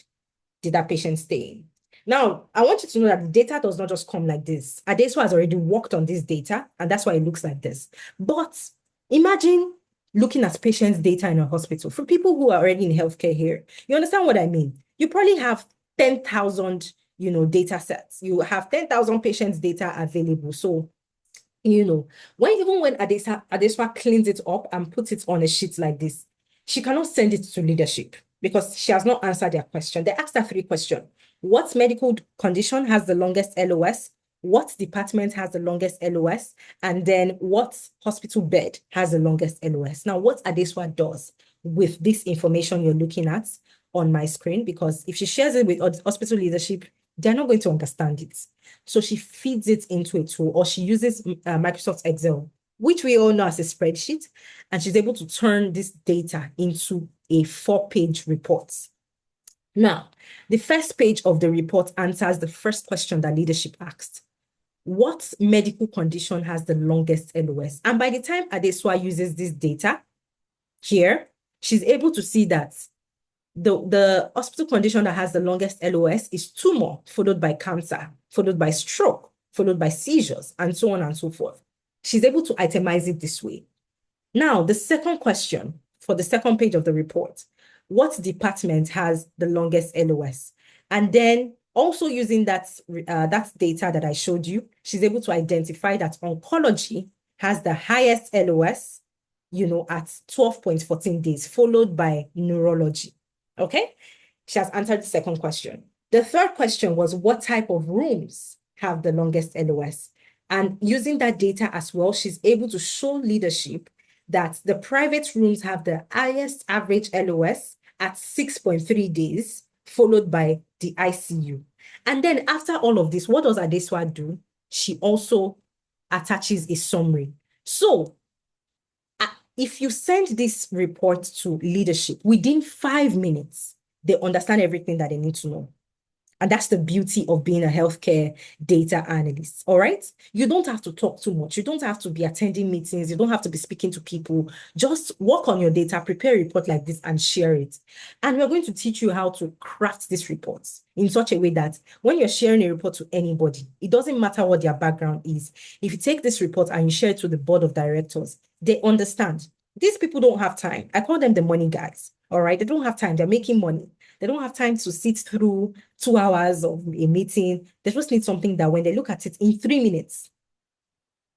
did that patient stay in? Now, I want you to know that the data does not just come like this. Adeso has already worked on this data, and that's why it looks like this. But imagine looking at patients' data in a hospital. For people who are already in healthcare here, you understand what I mean? You probably have 10,000, data sets. You have 10,000 patients' data available. So, even when Adeswa cleans it up and puts it on a sheet like this, she cannot send it to leadership because she has not answered their question. They asked her 3 questions. What medical condition has the longest LOS? What department has the longest LOS? And then what hospital bed has the longest LOS? Now, what Adeswa does with this information you're looking at on my screen, because if she shares it with hospital leadership, they're not going to understand it. So she feeds it into a tool, or she uses Microsoft Excel, which we all know as a spreadsheet, and she's able to turn this data into a 4-page report. Now, the first page of the report answers the first question that leadership asked. What medical condition has the longest LOS? And by the time Adeswa uses this data here, she's able to see that the hospital condition that has the longest LOS is tumor, followed by cancer, followed by stroke, followed by seizures, and so on and so forth. She's able to itemize it this way. Now, the second question for the second page of the report, what department has the longest LOS? And then also using that data that I showed you, she's able to identify that oncology has the highest LOS, at 12.14 days, followed by neurology. Okay? She has answered the second question. The third question was, what type of rooms have the longest LOS? And using that data as well, she's able to show leadership that the private rooms have the highest average LOS at 6.3 days, followed by the ICU. And then after all of this, what does Adeswa do? She also attaches a summary. So if you send this report to leadership, within 5 minutes, they understand everything that they need to know. And that's the beauty of being a healthcare data analyst, all right? You don't have to talk too much. You don't have to be attending meetings. You don't have to be speaking to people. Just work on your data, prepare a report like this and share it. And we're going to teach you how to craft these reports in such a way that when you're sharing a report to anybody, it doesn't matter what their background is. If you take this report and you share it to the board of directors, they understand. These people don't have time. I call them the money guys, all right? They don't have time. They're making money. They don't have time to sit through 2 hours of a meeting. They just need something that when they look at it in 3 minutes,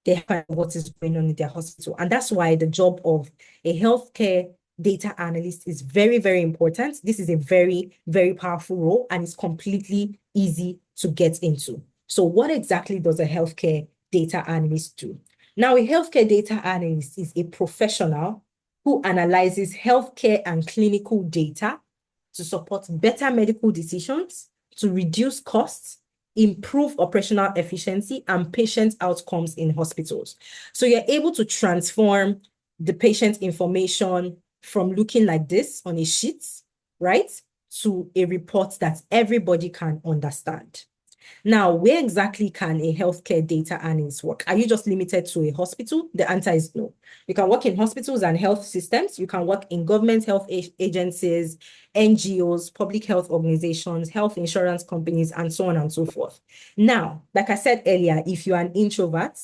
they find what is going on in their hospital. And that's why the job of a healthcare data analyst is very, very important. This is a very, very powerful role, and it's completely easy to get into. So what exactly does a healthcare data analyst do? Now, a healthcare data analyst is a professional who analyzes healthcare and clinical data to support better medical decisions, to reduce costs, improve operational efficiency, and patient outcomes in hospitals. So you're able to transform the patient information from looking like this on a sheet, right, to a report that everybody can understand. Now, where exactly can a healthcare data analyst work? Are you just limited to a hospital? The answer is no. You can work in hospitals and health systems. You can work in government health agencies, NGOs, public health organizations, health insurance companies, and so on and so forth. Now, like I said earlier, if you're an introvert,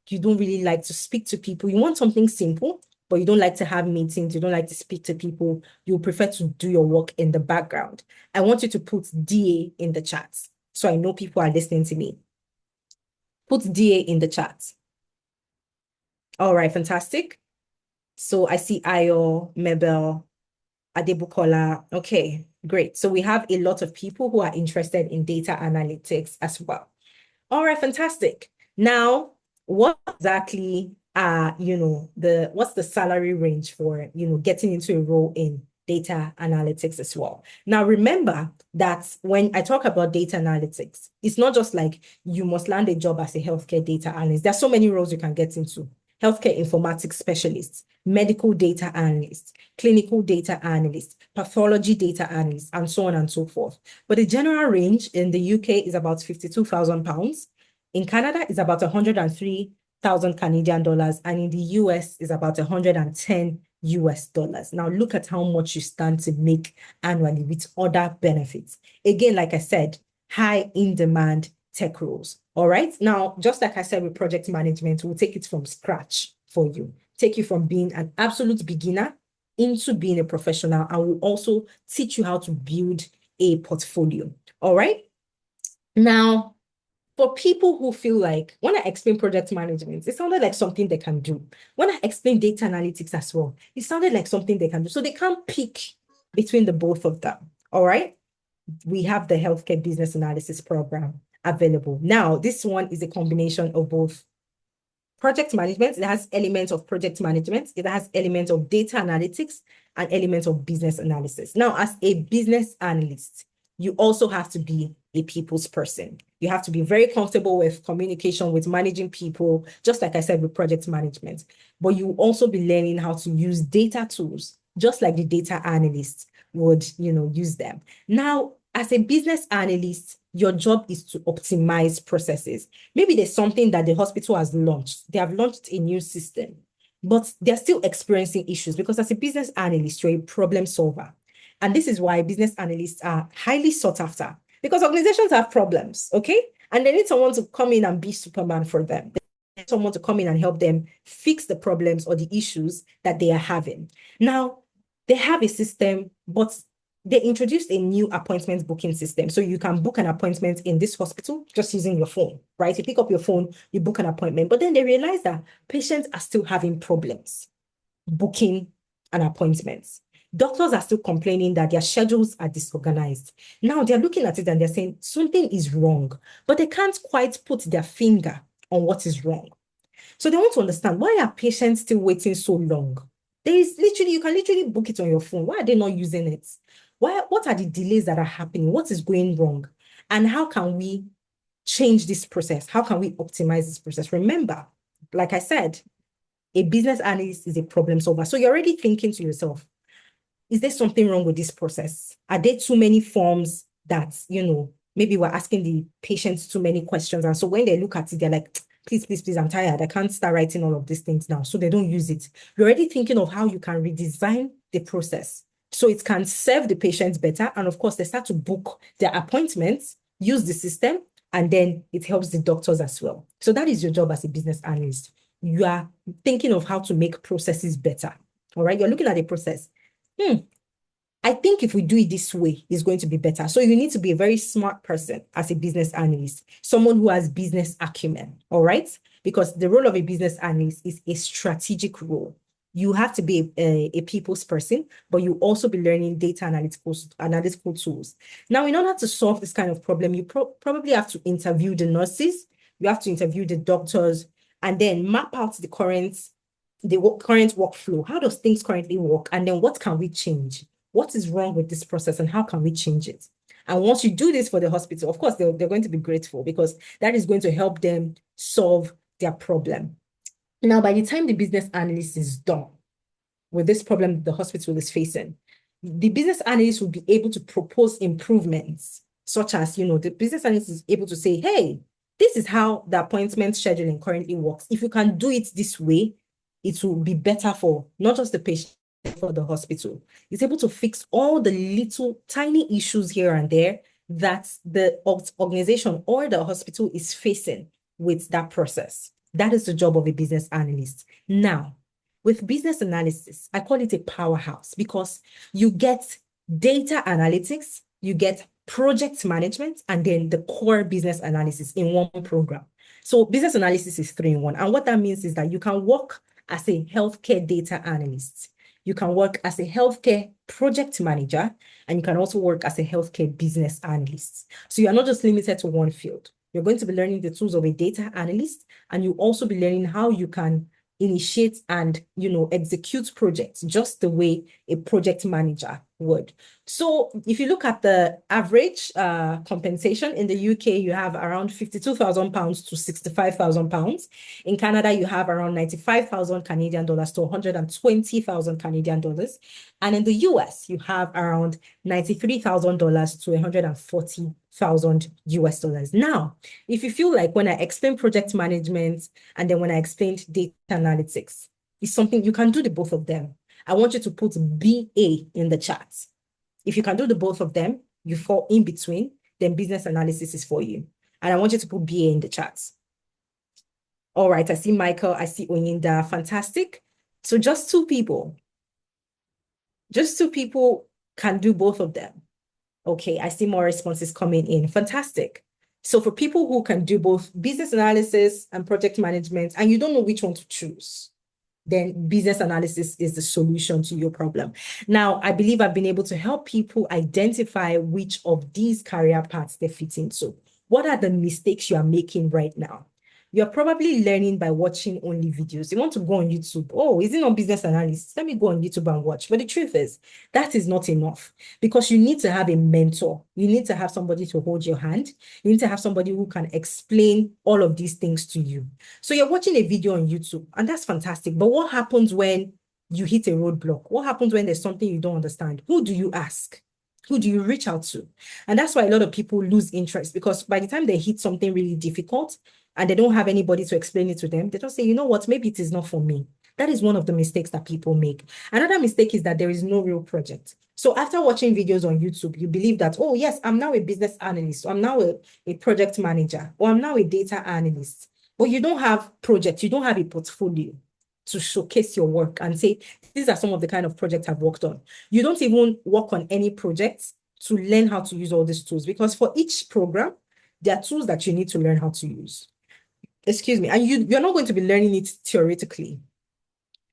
you don't really like to speak to people, you want something simple, but you don't like to have meetings, you don't like to speak to people, you prefer to do your work in the background. I want you to put DA in the chat so I know people are listening to me. Put DA in the chat. All right, fantastic. So I see Ayo, Mabel, Adebukola. Okay, great. So we have a lot of people who are interested in data analytics as well. All right, fantastic. Now, what exactly what's the salary range for, getting into a role in data analytics as well? Now, remember that when I talk about data analytics, it's not just like you must land a job as a healthcare data analyst. There's so many roles you can get into. Healthcare informatics specialists, medical data analysts, clinical data analysts, pathology data analysts, and so on and so forth. But the general range in the UK is about £52,000. In Canada, it's about 103,000 Canadian dollars, and in the US is about 110 US dollars. Now look at how much you stand to make annually with other benefits. Again, like I said, high in demand tech roles. All right. Now, just like I said with project management, we'll take it from scratch for you. Take you from being an absolute beginner into being a professional, and we'll also teach you how to build a portfolio. All right. Now, for people who feel like when I explain project management, it sounded like something they can do. When I explain data analytics as well, it sounded like something they can do. So they can't pick between the both of them. All right. We have the healthcare business analysis program available. Now, this one is a combination of both project management. It has elements of project management. It has elements of data analytics and elements of business analysis. Now, as a business analyst, you also have to be a people's person. You have to be very comfortable with communication, with managing people, just like I said with project management. But you will also be learning how to use data tools, just like the data analyst would, use them. Now, as a business analyst, your job is to optimize processes. Maybe there's something that the hospital has launched. They have launched a new system, but they're still experiencing issues because as a business analyst, you're a problem solver. And this is why business analysts are highly sought after because organizations have problems, okay? And they need someone to come in and be Superman for them. They need someone to come in and help them fix the problems or the issues that they are having. Now, they have a system, but they introduced a new appointment booking system. So you can book an appointment in this hospital just using your phone, right? You pick up your phone, you book an appointment, but then they realize that patients are still having problems booking an appointment. Doctors are still complaining that their schedules are disorganized. Now they're looking at it and they're saying something is wrong, but they can't quite put their finger on what is wrong. So they want to understand, why are patients still waiting so long? You can literally book it on your phone. Why are they not using it? What are the delays that are happening? What is going wrong? And how can we change this process? How can we optimize this process? Remember, like I said, a business analyst is a problem solver. So you're already thinking to yourself, is there something wrong with this process? Are there too many forms that, maybe we're asking the patients too many questions? And so when they look at it, they're like, please, please, please, I'm tired. I can't start writing all of these things now. So they don't use it. You're already thinking of how you can redesign the process so it can serve the patients better. And of course, they start to book their appointments, use the system, and then it helps the doctors as well. So that is your job as a business analyst. You are thinking of how to make processes better. All right. You're looking at a process. I think if we do it this way, it's going to be better. So you need to be a very smart person as a business analyst, someone who has business acumen, all right? Because the role of a business analyst is a strategic role. You have to be a people's person, but you also be learning data analytical tools. Now, in order to solve this kind of problem, you probably have to interview the nurses, you have to interview the doctors, and then map out the current workflow. How does things currently work? And then what can we change? What is wrong with this process and how can we change it? And once you do this for the hospital, of course, they're going to be grateful because that is going to help them solve their problem. Now, by the time the business analyst is done with this problem the hospital is facing, the business analyst will be able to propose improvements such as, the business analyst is able to say, hey, this is how the appointment scheduling currently works. If you can do it this way, it will be better for not just the patient, for the hospital. It's able to fix all the little tiny issues here and there that the organization or the hospital is facing with that process. That is the job of a business analyst. Now, with business analysis, I call it a powerhouse because you get data analytics, you get project management, and then the core business analysis in one program. So business analysis is 3 in 1. And what that means is that you can work as a healthcare data analyst. You can work as a healthcare project manager, and you can also work as a healthcare business analyst. So you are not just limited to one field. You're going to be learning the tools of a data analyst, and you also be learning how you can initiate and execute projects just the way a project manager would. So if you look at the average compensation in the UK, you have around £52,000 to £65,000. In Canada, you have around 95,000 Canadian dollars to 120,000 Canadian dollars. And in the US, you have around $93,000 to 140,000 US dollars. Now, if you feel like when I explain project management and then when I explained data analytics, it's something you can do the both of them. I want you to put BA in the chat. If you can do the both of them, you fall in between, then business analysis is for you. And I want you to put BA in the chat. All right, I see Michael, I see Onyinda, fantastic. So just two people can do both of them. Okay, I see more responses coming in, fantastic. So for people who can do both business analysis and project management, and you don't know which one to choose, then business analysis is the solution to your problem. Now, I believe I've been able to help people identify which of these career paths they fit into. What are the mistakes you are making right now? You're probably learning by watching only videos. You want to go on YouTube. Oh, is it not business analysis? Let me go on YouTube and watch. But the truth is, that is not enough because you need to have a mentor. You need to have somebody to hold your hand. You need to have somebody who can explain all of these things to you. So you're watching a video on YouTube, and that's fantastic. But what happens when you hit a roadblock? What happens when there's something you don't understand? Who do you ask? Who do you reach out to? And that's why a lot of people lose interest because by the time they hit something really difficult, and they don't have anybody to explain it to them, they just say, you know what, maybe it is not for me. That is one of the mistakes that people make. Another mistake is that there is no real project. So after watching videos on YouTube, you believe that, oh yes, I'm now a business analyst, or I'm now a project manager, or I'm now a data analyst. But you don't have projects, you don't have a portfolio to showcase your work and say, these are some of the kind of projects I've worked on. You don't even work on any projects to learn how to use all these tools because for each program, there are tools that you need to learn how to use. Excuse me, and you're not going to be learning it theoretically.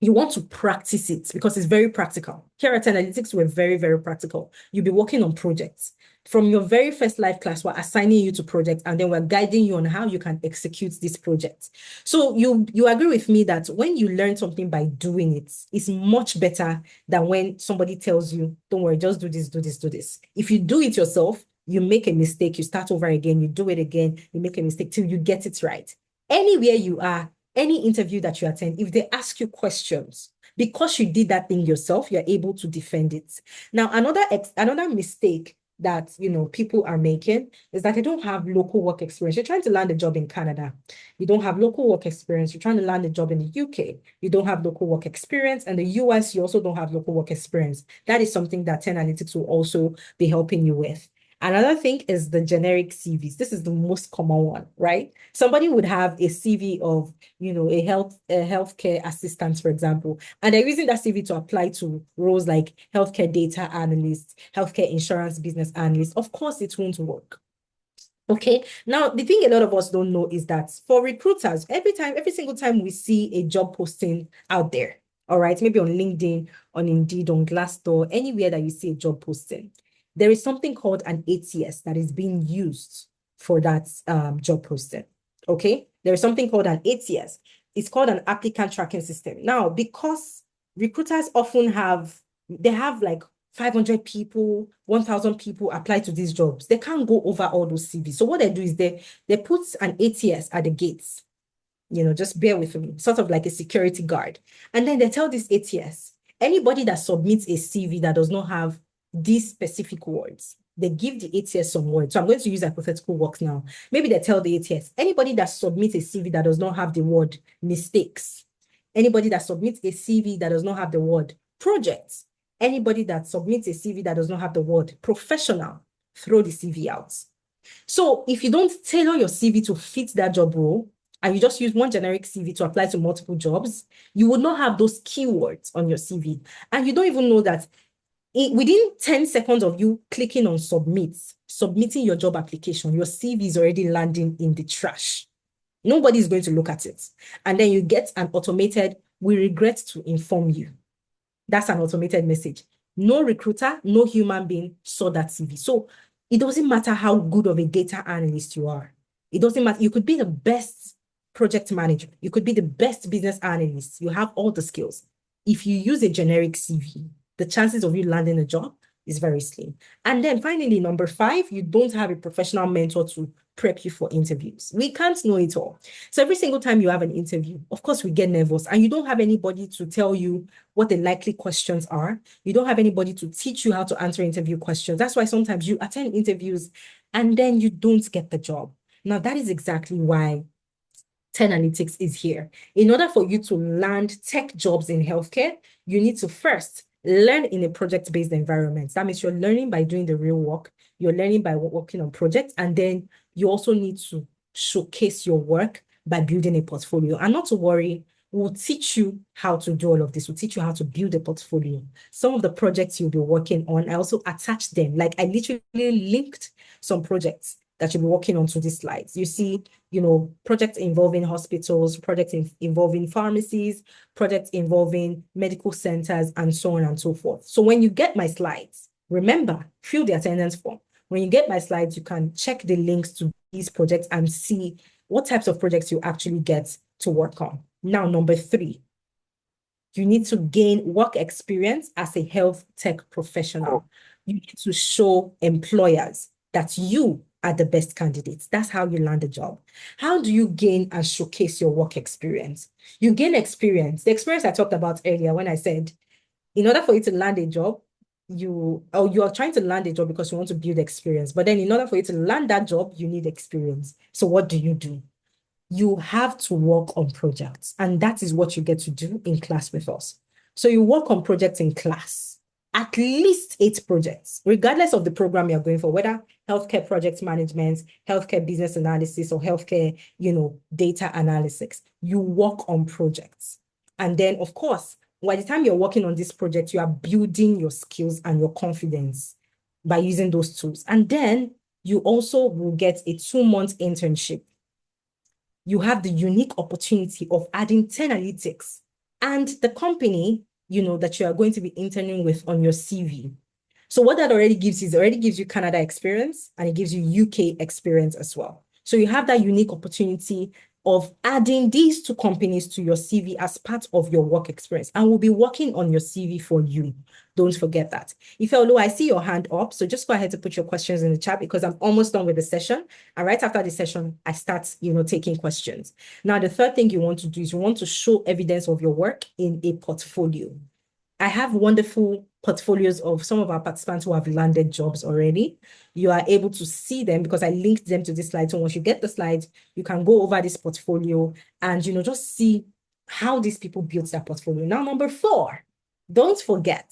You want to practice it because it's very practical. Here at Analytics, we're very, very practical. You'll be working on projects. From your very first live class, we're assigning you to projects, and then we're guiding you on how you can execute these projects. So you agree with me that when you learn something by doing it, it's much better than when somebody tells you, don't worry, just do this, do this, do this. If you do it yourself, you make a mistake, you start over again, you do it again, you make a mistake till you get it right. Anywhere you are, any interview that you attend, if they ask you questions, because you did that thing yourself, you're able to defend it. Now, another mistake that people are making is that they don't have local work experience. You're trying to land a job in Canada. You don't have local work experience. You're trying to land a job in the UK. You don't have local work experience. And the US, you also don't have local work experience. That is something that 10 Analytics will also be helping you with. Another thing is the generic CVs. This is the most common one, right? Somebody would have a CV of, a healthcare assistant, for example, and they're using that CV to apply to roles like healthcare data analyst, healthcare insurance business analyst. Of course, it won't work. Okay. Now, the thing a lot of us don't know is that for recruiters, every single time we see a job posting out there, all right, maybe on LinkedIn, on Indeed, on Glassdoor, anywhere that you see a job posting, there is something called an ATS that is being used for that job posting. Okay, there is something called an ATS. It's called an applicant tracking system. Now, because recruiters often have like 500 people, 1,000 people apply to these jobs, they can't go over all those CVs. So what they do is they put an ATS at the gates. Just bear with me, sort of like a security guard. And then they tell this ATS, anybody that submits a CV that does not have these specific words, they give the ATS some words. So I'm going to use hypothetical work now. Maybe they tell the ATS, anybody that submits a CV that does not have the word mistakes, anybody that submits a CV that does not have the word projects, anybody that submits a CV that does not have the word professional, throw the CV out. So if you don't tailor your CV to fit that job role, and you just use one generic CV to apply to multiple jobs, you would not have those keywords on your CV. And you don't even know that within 10 seconds of you clicking on submit, submitting your job application, your CV is already landing in the trash. Nobody is going to look at it. And then you get an automated, we regret to inform you. That's an automated message. No recruiter, no human being saw that CV. So it doesn't matter how good of a data analyst you are. It doesn't matter. You could be the best project manager. You could be the best business analyst. You have all the skills. If you use a generic CV, the chances of you landing a job is very slim. And then finally, number 5, you don't have a professional mentor to prep you for interviews. We can't know it all. So every single time you have an interview, of course, we get nervous, and you don't have anybody to tell you what the likely questions are. You don't have anybody to teach you how to answer interview questions. That's why sometimes you attend interviews and then you don't get the job. Now, that is exactly why 10 Analytics is here. In order for you to land tech jobs in healthcare, you need to first learn in a project-based environment. That means you're learning by doing the real work. You're learning by working on projects. And then you also need to showcase your work by building a portfolio. And not to worry, we'll teach you how to do all of this. We'll teach you how to build a portfolio. Some of the projects you'll be working on, I also attached them. Like I literally linked some projects that you'll be working on to these slides. You see, projects involving hospitals, projects involving pharmacies, projects involving medical centers, and so on and so forth. So when you get my slides, remember, fill the attendance form. When you get my slides, you can check the links to these projects and see what types of projects you actually get to work on. Now, number 3, you need to gain work experience as a health tech professional. You need to show employers that you are the best candidates. That's how you land a job. How do you gain and showcase your work experience? You gain experience. The experience I talked about earlier when I said, in order for you to land a job, you are trying to land a job because you want to build experience. But then in order for you to land that job, you need experience. So what do? You have to work on projects, and that is what you get to do in class with us. So you work on projects in class, at least 8 projects, regardless of the program you're going for, whether healthcare project management, healthcare business analysis, or healthcare, data analysis. You work on projects. And then, of course, by the time you're working on this project, you are building your skills and your confidence by using those tools. And then you also will get a 2-month internship. You have the unique opportunity of adding 10 Analytics and the company, that you are going to be interning with on your CV. So what that already gives is, it already gives you Canada experience, and it gives you UK experience as well. So you have that unique opportunity of adding these 2 companies to your CV as part of your work experience, and we'll be working on your CV for you. Don't forget that. Ifeolu, I see your hand up, so just go ahead to put your questions in the chat because I'm almost done with the session. And right after the session, I start, taking questions. Now, the third thing you want to do is you want to show evidence of your work in a portfolio. I have wonderful portfolios of some of our participants who have landed jobs already. You are able to see them because I linked them to this slide. So once you get the slides, you can go over this portfolio and, just see how these people built their portfolio. Now, number 4, don't forget,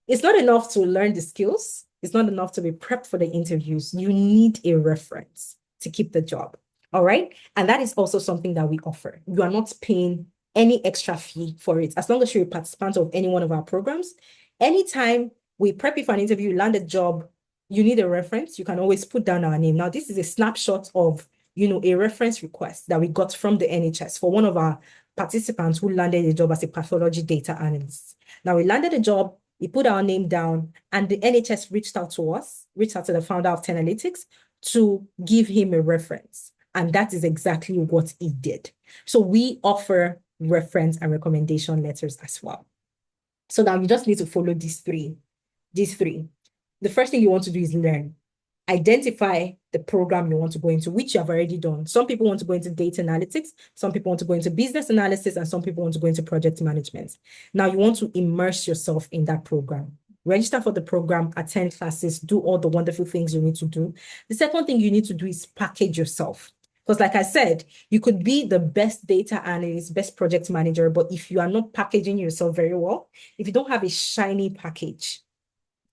it's not enough to learn the skills. It's not enough to be prepped for the interviews. You need a reference to keep the job. All right. And that is also something that we offer. You are not paying any extra fee for it. As long as you're a participant of any one of our programs, anytime we prep you for an interview, you land a job, you need a reference, you can always put down our name. Now, this is a snapshot of, a reference request that we got from the NHS for one of our participants who landed a job as a pathology data analyst. Now, we landed a job, we put our name down, and the NHS reached out to us, reached out to the founder of 10 Analytics to give him a reference. And that is exactly what he did. So we offer reference and recommendation letters as well. So now you just need to follow these three. The first thing you want to do is learn. Identify the program you want to go into, which you have already done. Some people want to go into data analytics, some people want to go into business analysis, and some people want to go into project management. Now you want to immerse yourself in that program. register for the program, attend classes, do all the wonderful things you need to do. The second thing you need to do is package yourself. Because like I said, you could be the best data analyst, best project manager, but if you are not packaging yourself very well, if you don't have a shiny package,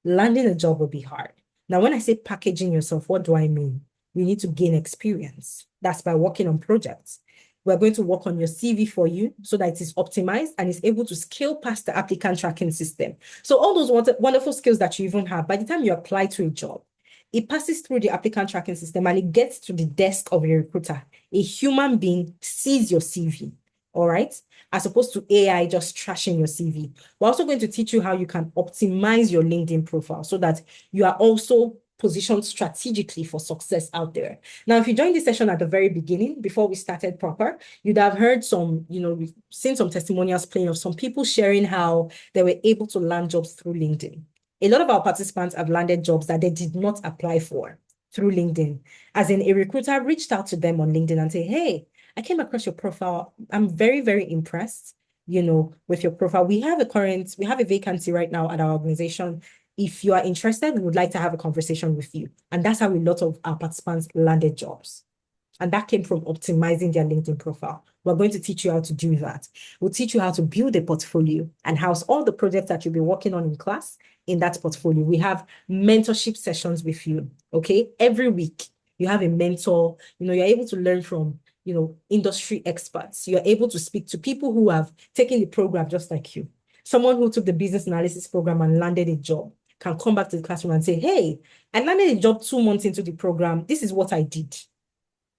landing a job will be hard. Now, when I say packaging yourself, what do I mean? You need to gain experience. That's by working on projects. We're going to work on your CV for you so that it is optimized and is able to scale past the applicant tracking system. So all those wonderful skills that you even have, by the time you apply to a job, it passes through the applicant tracking system and it gets to the desk of a recruiter. A human being sees your CV, all right? As opposed to AI just trashing your CV. We're also going to teach you how you can optimize your LinkedIn profile so that you are also positioned strategically for success out there. Now, if you joined this session at the very beginning, before we started proper, you'd have heard some, we've seen some testimonials playing of some people sharing how they were able to land jobs through LinkedIn. A lot of our participants have landed jobs that they did not apply for through LinkedIn. As in, a recruiter reached out to them on LinkedIn and say, hey, I came across your profile. I'm very, very impressed, with your profile. We have a vacancy right now at our organization. If you are interested, we would like to have a conversation with you. And that's how a lot of our participants landed jobs. And that came from optimizing their LinkedIn profile. We're going to teach you how to do that. We'll teach you how to build a portfolio and house all the projects that you'll be working on in class in that portfolio. We have mentorship sessions with you, okay? Every week, you have a mentor. You're able to learn from, industry experts. You're able to speak to people who have taken the program just like you. Someone who took the business analysis program and landed a job can come back to the classroom and say, hey, I landed a job 2 months into the program. This is what I did.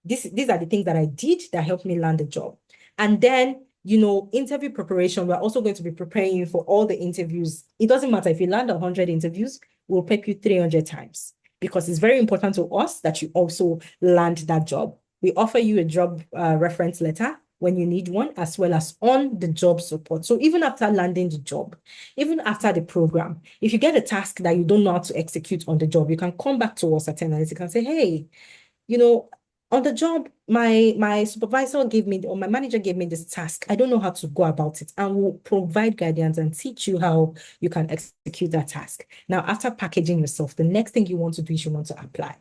These are the things that I did that helped me land a job. And then, interview preparation, we're also going to be preparing you for all the interviews. It doesn't matter if you land 100 interviews, we'll prep you 300 times because it's very important to us that you also land that job. We offer you a job reference letter when you need one, as well as on-the-job support. So even after landing the job, even after the program, if you get a task that you don't know how to execute on the job, you can come back to us at Analytics and say, hey, on the job, my supervisor gave me, or my manager gave me this task. I don't know how to go about it. And we'll provide guidance and teach you how you can execute that task. Now, after packaging yourself, the next thing you want to do is you want to apply.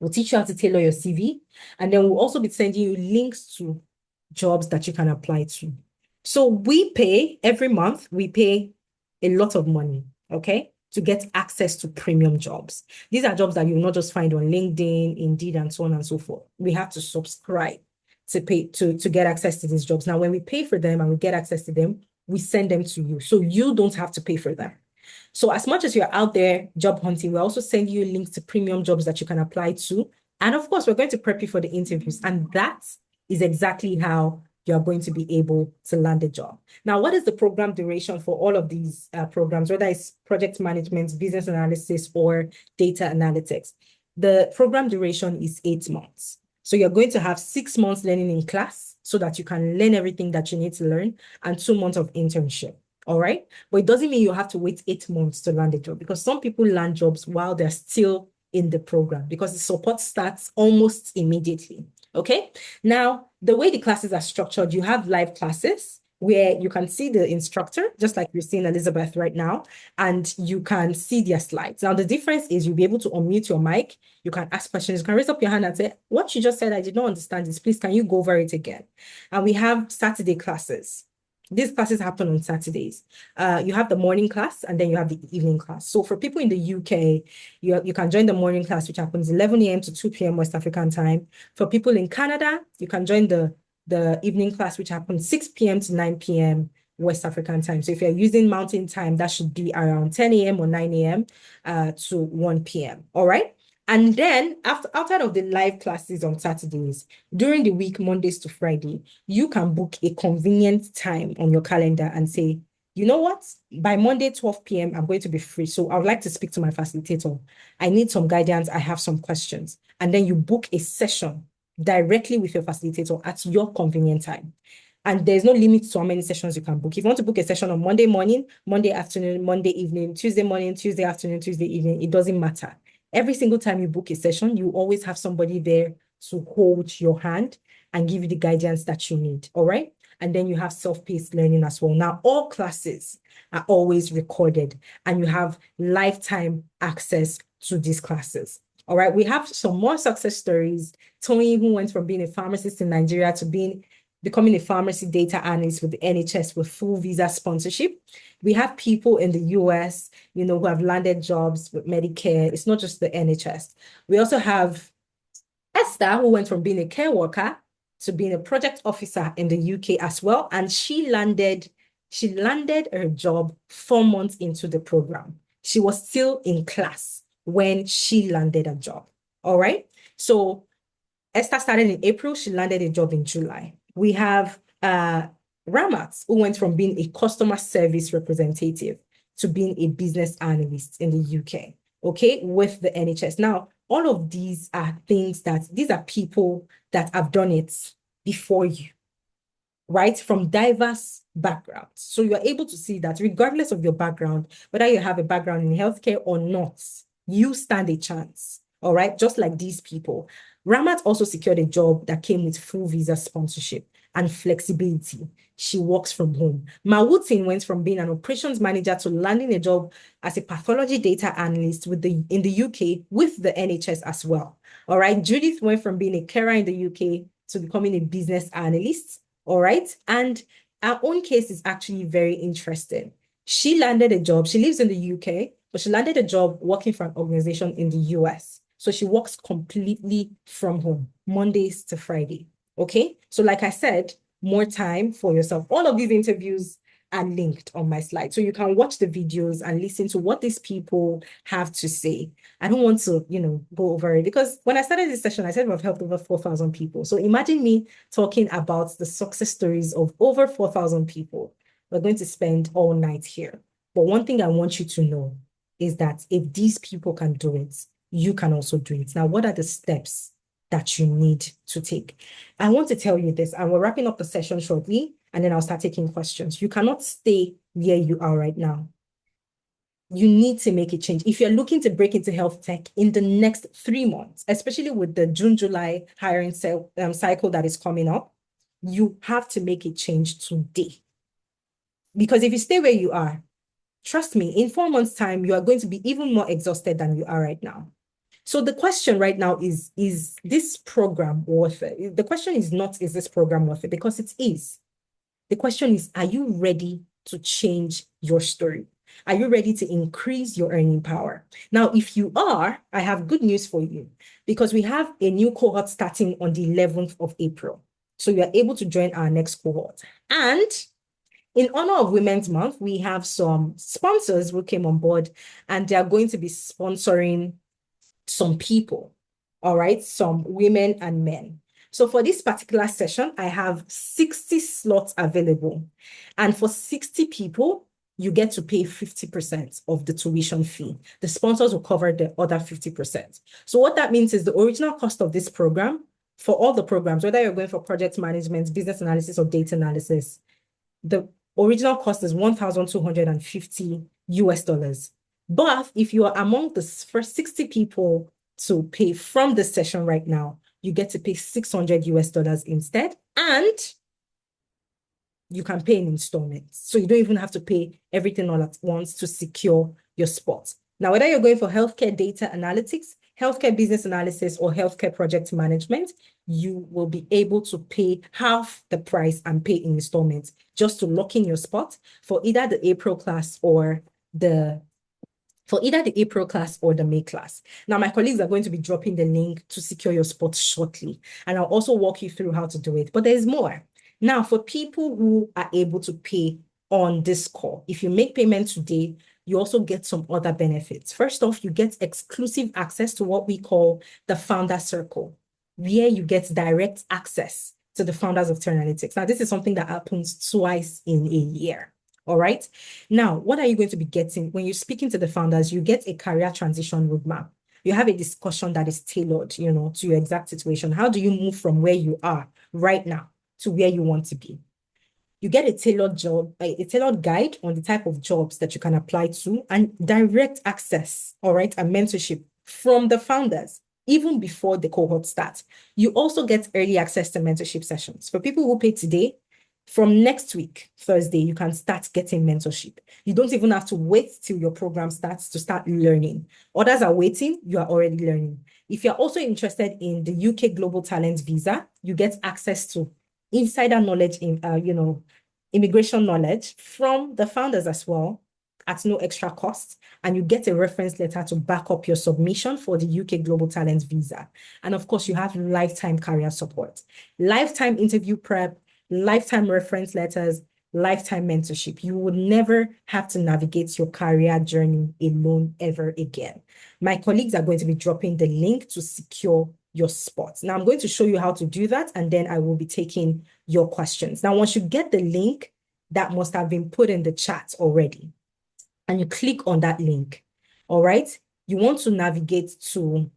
We'll teach you how to tailor your CV, and then we'll also be sending you links to jobs that you can apply to. So we pay every month, we pay a lot of money, okay, to get access to premium jobs. These are jobs that you will not just find on LinkedIn, Indeed, and so on and so forth. We have to subscribe to pay to get access to these jobs. Now, when we pay for them and we get access to them, we send them to you. So you don't have to pay for them. So as much as you're out there job hunting, we're also sending you links to premium jobs that you can apply to. And of course, we're going to prep you for the interviews. And that is exactly how you're going to be able to land a job. Now, what is the program duration for all of these programs, whether it's project management, business analysis, or data analytics? The program duration is 8 months. So you're going to have 6 months learning in class so that you can learn everything that you need to learn, and 2 months of internship. All right. But it doesn't mean you have to wait 8 months to land a job, because some people land jobs while they're still in the program because the support starts almost immediately. Okay. Now, the way the classes are structured, you have live classes where you can see the instructor, just like you're seeing Elizabeth right now, and you can see their slides. Now, the difference is you'll be able to unmute your mic. You can ask questions. You can raise up your hand and say, what you just said, I did not understand this. Please, can you go over it again? And we have Saturday classes. These classes happen on Saturdays. You have the morning class and then you have the evening class. So for people in the UK, you can join the morning class, which happens 11 a.m. to 2 p.m. West African time. For people in Canada, you can join the evening class, which happens 6 p.m. to 9 p.m. West African time. So if you're using mountain time, that should be around 10 a.m. or 9 a.m. To 1 p.m. All right. And then outside of the live classes on Saturdays, during the week, Mondays to Friday, you can book a convenient time on your calendar and say, you know what, by Monday, 12 p.m., I'm going to be free. So I would like to speak to my facilitator. I need some guidance. I have some questions. And then you book a session directly with your facilitator at your convenient time. And there's no limit to how many sessions you can book. If you want to book a session on Monday morning, Monday afternoon, Monday evening, Tuesday morning, Tuesday afternoon, Tuesday evening, it doesn't matter. Every single time you book a session, you always have somebody there to hold your hand and give you the guidance that you need. All right. and then you have self-paced learning as well. Now, all classes are always recorded, and you have lifetime access to these classes. All right, we have some more success stories. Tony, who went from being a pharmacist in Nigeria to becoming a pharmacy data analyst with the NHS with full visa sponsorship. We have people in the US, who have landed jobs with Medicare. It's not just the NHS. We also have Esther, who went from being a care worker to being a project officer in the UK as well. And she landed her job 4 months into the program. She was still in class when she landed a job. All right. So Esther started in April. She landed a job in July. We have Ramat, who went from being a customer service representative to being a business analyst in the UK, okay, with the NHS. Now, all of these are these are people that have done it before you, right? From diverse backgrounds. So you're able to see that regardless of your background, whether you have a background in healthcare or not, you stand a chance, all right? Just like these people. Ramat also secured a job that came with full visa sponsorship and flexibility. She works from home. Mawutin went from being an operations manager to landing a job as a pathology data analyst in the UK with the NHS as well. All right. Judith went from being a carer in the UK to becoming a business analyst. All right. And our own case is actually very interesting. She landed a job. She lives in the UK, but she landed a job working for an organization in the US. So she works completely from home, Mondays to Friday. Okay. So like I said, more time for yourself. All of these interviews are linked on my slide. So you can watch the videos and listen to what these people have to say. I don't want to, go over it because when I started this session, I said I've helped over 4,000 people. So imagine me talking about the success stories of over 4,000 people. We're going to spend all night here. But one thing I want you to know is that if these people can do it, you can also do it. Now, what are the steps that you need to take? I want to tell you this, and we're wrapping up the session shortly, and then I'll start taking questions. You cannot stay where you are right now. You need to make a change. If you're looking to break into health tech in the next 3 months, especially with the June-July hiring cycle that is coming up, you have to make a change today. Because if you stay where you are, trust me, in 4 months' time, you are going to be even more exhausted than you are right now. So the question right now is this program worth it? The question is not, is this program worth it? Because it is. The question is, are you ready to change your story? Are you ready to increase your earning power? Now, if you are, I have good news for you because we have a new cohort starting on the 11th of April. So you are able to join our next cohort. And in honor of Women's Month, we have some sponsors who came on board and they are going to be sponsoring some people, all right, some women and men. So for this particular session, I have 60 slots available. And for 60 people, you get to pay 50% of the tuition fee. The sponsors will cover the other 50%. So what that means is the original cost of this program, for all the programs, whether you're going for project management, business analysis, or data analysis, the original cost is $1,250. But if you are among the first 60 people to pay from the session right now, you get to pay $600 instead. And you can pay in installments. So you don't even have to pay everything all at once to secure your spot. Now, whether you're going for healthcare data analytics, healthcare business analysis, or healthcare project management, you will be able to pay half the price and pay in installments just to lock in your spot for either the April class or the May class. Now, my colleagues are going to be dropping the link to secure your spot shortly, and I'll also walk you through how to do it. But there's more. Now, for people who are able to pay on this call, if you make payment today, you also get some other benefits. First off, you get exclusive access to what we call the Founder Circle, where you get direct access to the founders of Teralytics. Now, this is something that happens twice in a year. All right. Now, what are you going to be getting? When you're speaking to the founders, you get a career transition roadmap. You have a discussion that is tailored, to your exact situation. How do you move from where you are right now to where you want to be? You get a tailored guide on the type of jobs that you can apply to and direct access, all right, and mentorship from the founders, even before the cohort starts. You also get early access to mentorship sessions. For people who pay today, From next week, Thursday, you can start getting mentorship. You don't even have to wait till your program starts to start learning. Others are waiting, you are already learning. If you're also interested in the UK Global Talent Visa, you get access to insider knowledge in, immigration knowledge from the founders as well at no extra cost. And you get a reference letter to back up your submission for the UK Global Talent Visa. And of course, you have lifetime career support, lifetime interview prep, lifetime reference letters, lifetime mentorship. You will never have to navigate your career journey alone ever again. My colleagues are going to be dropping the link to secure your spot. Now, I'm going to show you how to do that, and then I will be taking your questions. Now, once you get the link that must have been put in the chat already, and you click on that link, all right, you want to navigate to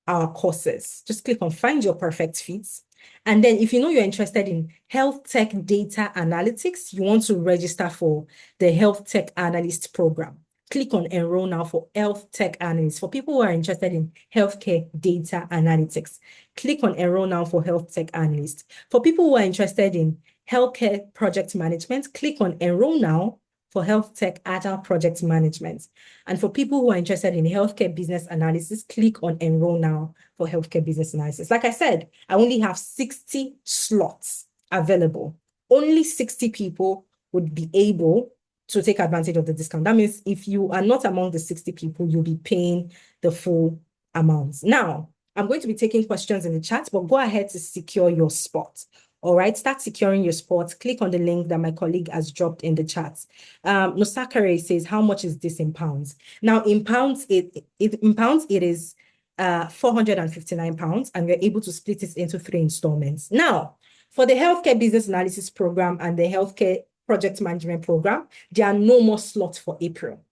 our courses. Just click on Find Your Perfect Fits. And then if you know you're interested in health tech data analytics, you want to register for the health tech analyst program. Click on Enroll Now for health tech analysts. For people who are interested in healthcare data analytics, click on Enroll Now for health tech analysts. For people who are interested in healthcare project management, click on Enroll Now for health tech agile project management. And for people who are interested in healthcare business analysis, click on Enroll Now for healthcare business analysis. Like I said, I only have 60 slots available. Only 60 people would be able to take advantage of the discount. That means if you are not among the 60 people, you'll be paying the full amount. Now, I'm going to be taking questions in the chat, but go ahead to secure your spot. All right, start securing your spot. Click on the link that my colleague has dropped in the chat. Nosakare says, how much is this in pounds? Now, in pounds, it is 459 pounds, and we're able to split it into 3 installments. Now, for the healthcare business analysis program and the healthcare project management program, there are no more slots for April.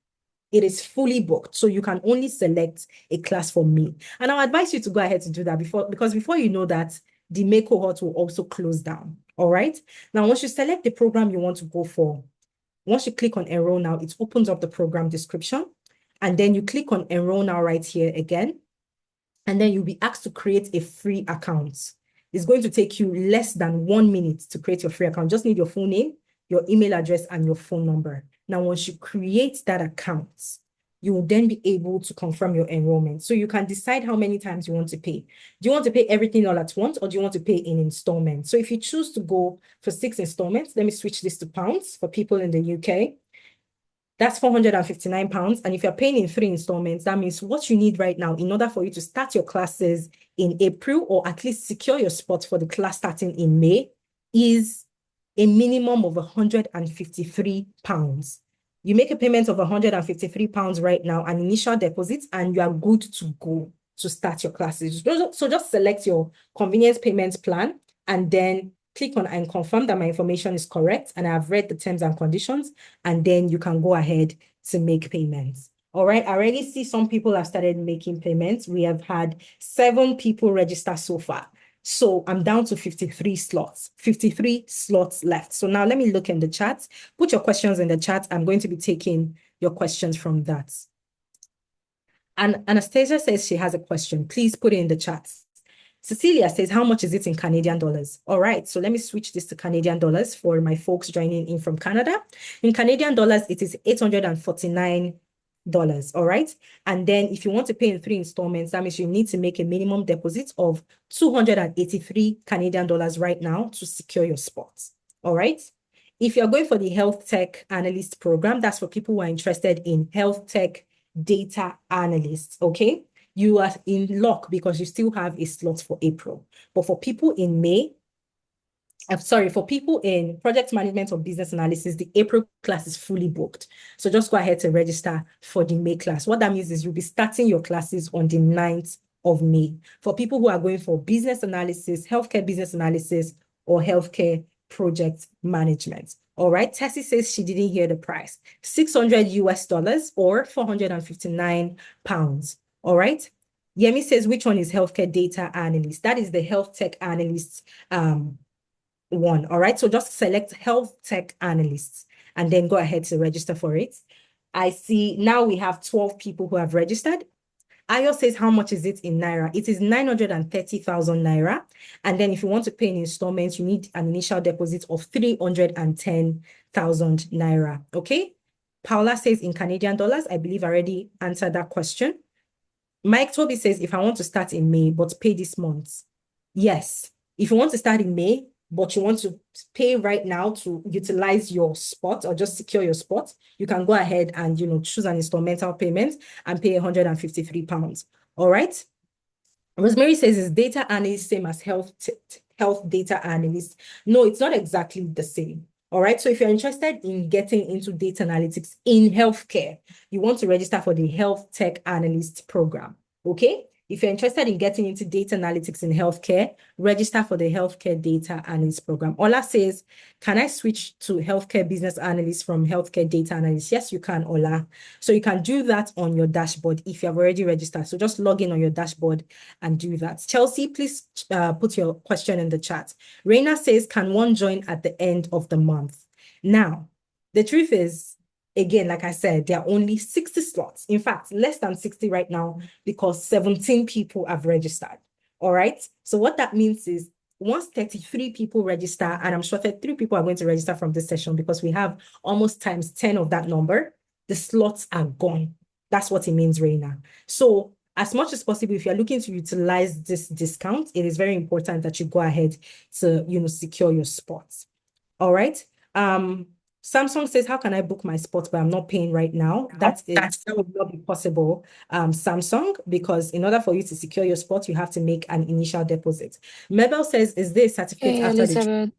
It is fully booked, so you can only select a class for May. And I'll advise you to go ahead to do that because before you know that, the May cohort will also close down. All right. Now, once you select the program you want to go for, once you click on Enroll Now, it opens up the program description. And then you click on Enroll Now right here again. And then you'll be asked to create a free account. It's going to take you less than 1 minute to create your free account. Just need your full name, your email address, and your phone number. Now, once you create that account, you will then be able to confirm your enrollment. So you can decide how many times you want to pay. Do you want to pay everything all at once, or do you want to pay in installments? So if you choose to go for 6 installments, let me switch this to pounds for people in the UK. That's 459 pounds. And if you're paying in 3 installments, that means what you need right now in order for you to start your classes in April, or at least secure your spot for the class starting in May, is a minimum of 153 pounds. You make a payment of 153 pounds right now, an initial deposit, and you are good to go to start your classes. So just select your convenience payment plan and then click on and confirm that my information is correct and I've read the terms and conditions, and then you can go ahead to make payments. All right, I already see some people have started making payments. We have had 7 people register so far. So I'm down to 53 slots left. So now let me look in the chat. Put your questions in the chat. I'm going to be taking your questions from that. And Anastasia says she has a question. Please put it in the chat. Cecilia says, how much is it in Canadian dollars? All right, so let me switch this to Canadian dollars for my folks joining in from Canada. In Canadian dollars, it is $849. All right. And then if you want to pay in 3 installments, that means you need to make a minimum deposit of 283 Canadian dollars right now to secure your spot. All right. If you're going for the health tech analyst program, that's for people who are interested in health tech data analysts. Okay. You are in luck because you still have a slot for April. But for people in May, for people in project management or business analysis, the April class is fully booked. So just go ahead to register for the May class. What that means is you'll be starting your classes on the 9th of May. For people who are going for business analysis, healthcare business analysis, or healthcare project management. All right. Tessie says she didn't hear the price. $600 or 459 pounds. All right. Yemi says, which one is healthcare data analyst? That is the health tech analyst one. All right. So just select health tech analysts and then go ahead to register for it. I see now we have 12 people who have registered. Ayo says, how much is it in Naira? It is 930,000 Naira. And then if you want to pay in installments, you need an initial deposit of 310,000 Naira. Okay. Paula says in Canadian dollars. I believe I already answered that question. Mike Toby says, if I want to start in May, but pay this month. Yes. If you want to start in May, but you want to pay right now to utilize your spot or just secure your spot, you can go ahead and, choose an installmental payment and pay £153. All right. Rosemary says, is data analyst same as health data analyst? No, it's not exactly the same. All right. So if you're interested in getting into data analytics in healthcare, you want to register for the Health Tech Analyst program. Okay. If you're interested in getting into data analytics in healthcare, register for the Healthcare Data Analyst program. Ola says, can I switch to Healthcare Business Analyst from Healthcare Data Analyst? Yes, you can, Ola. So you can do that on your dashboard if you have already registered. So just log in on your dashboard and do that. Chelsea, please put your question in the chat. Reina says, can one join at the end of the month? Now, the truth is, again, like I said, there are only 60 slots. In fact, less than 60 right now because 17 people have registered. All right. So what that means is once 33 people register, and I'm sure 33 people are going to register from this session because we have almost times 10 of that number, the slots are gone. That's what it means, Reina. So as much as possible, if you're looking to utilize this discount, it is very important that you go ahead to, secure your spots. All right. Samsung says, how can I book my spot, but I'm not paying right now? That would not be possible, Samsung, because in order for you to secure your spot, you have to make an initial deposit. Mabel says, is there a certificate Hey, after the Elizabeth.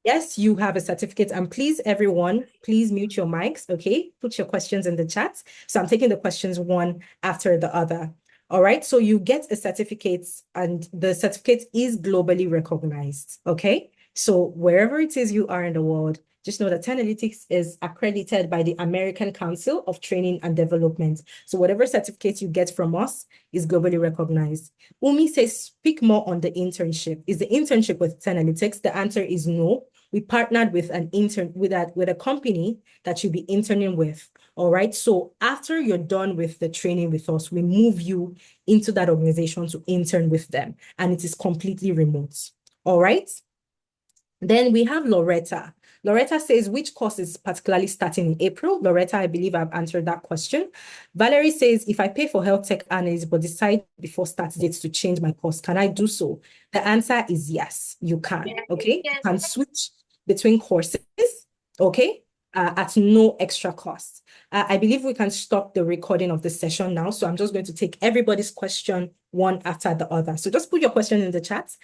Yes, you have a certificate. And please, everyone, please mute your mics, okay? Put your questions in the chat. So I'm taking the questions one after the other. All right, so you get a certificate and the certificate is globally recognized, okay? So wherever it is you are in the world, just know that 10Analytics is accredited by the American Council of Training and Development. So whatever certificate you get from us is globally recognized. Umi says, speak more on the internship. Is the internship with 10Analytics? The answer is no. We partnered with an intern with a company that you'll be interning with. All right. So after you're done with the training with us, we move you into that organization to intern with them. And it is completely remote. All right. Then we have Loretta. Loretta says, which course is particularly starting in April? Loretta, I believe I've answered that question. Valerie says, if I pay for health tech analyst but decide before start dates to change my course, can I do so? The answer is yes, you can. Okay, you can switch between courses. Okay, at no extra cost. I believe we can stop the recording of the session now. So I'm just going to take everybody's question one after the other. So just put your question in the chat.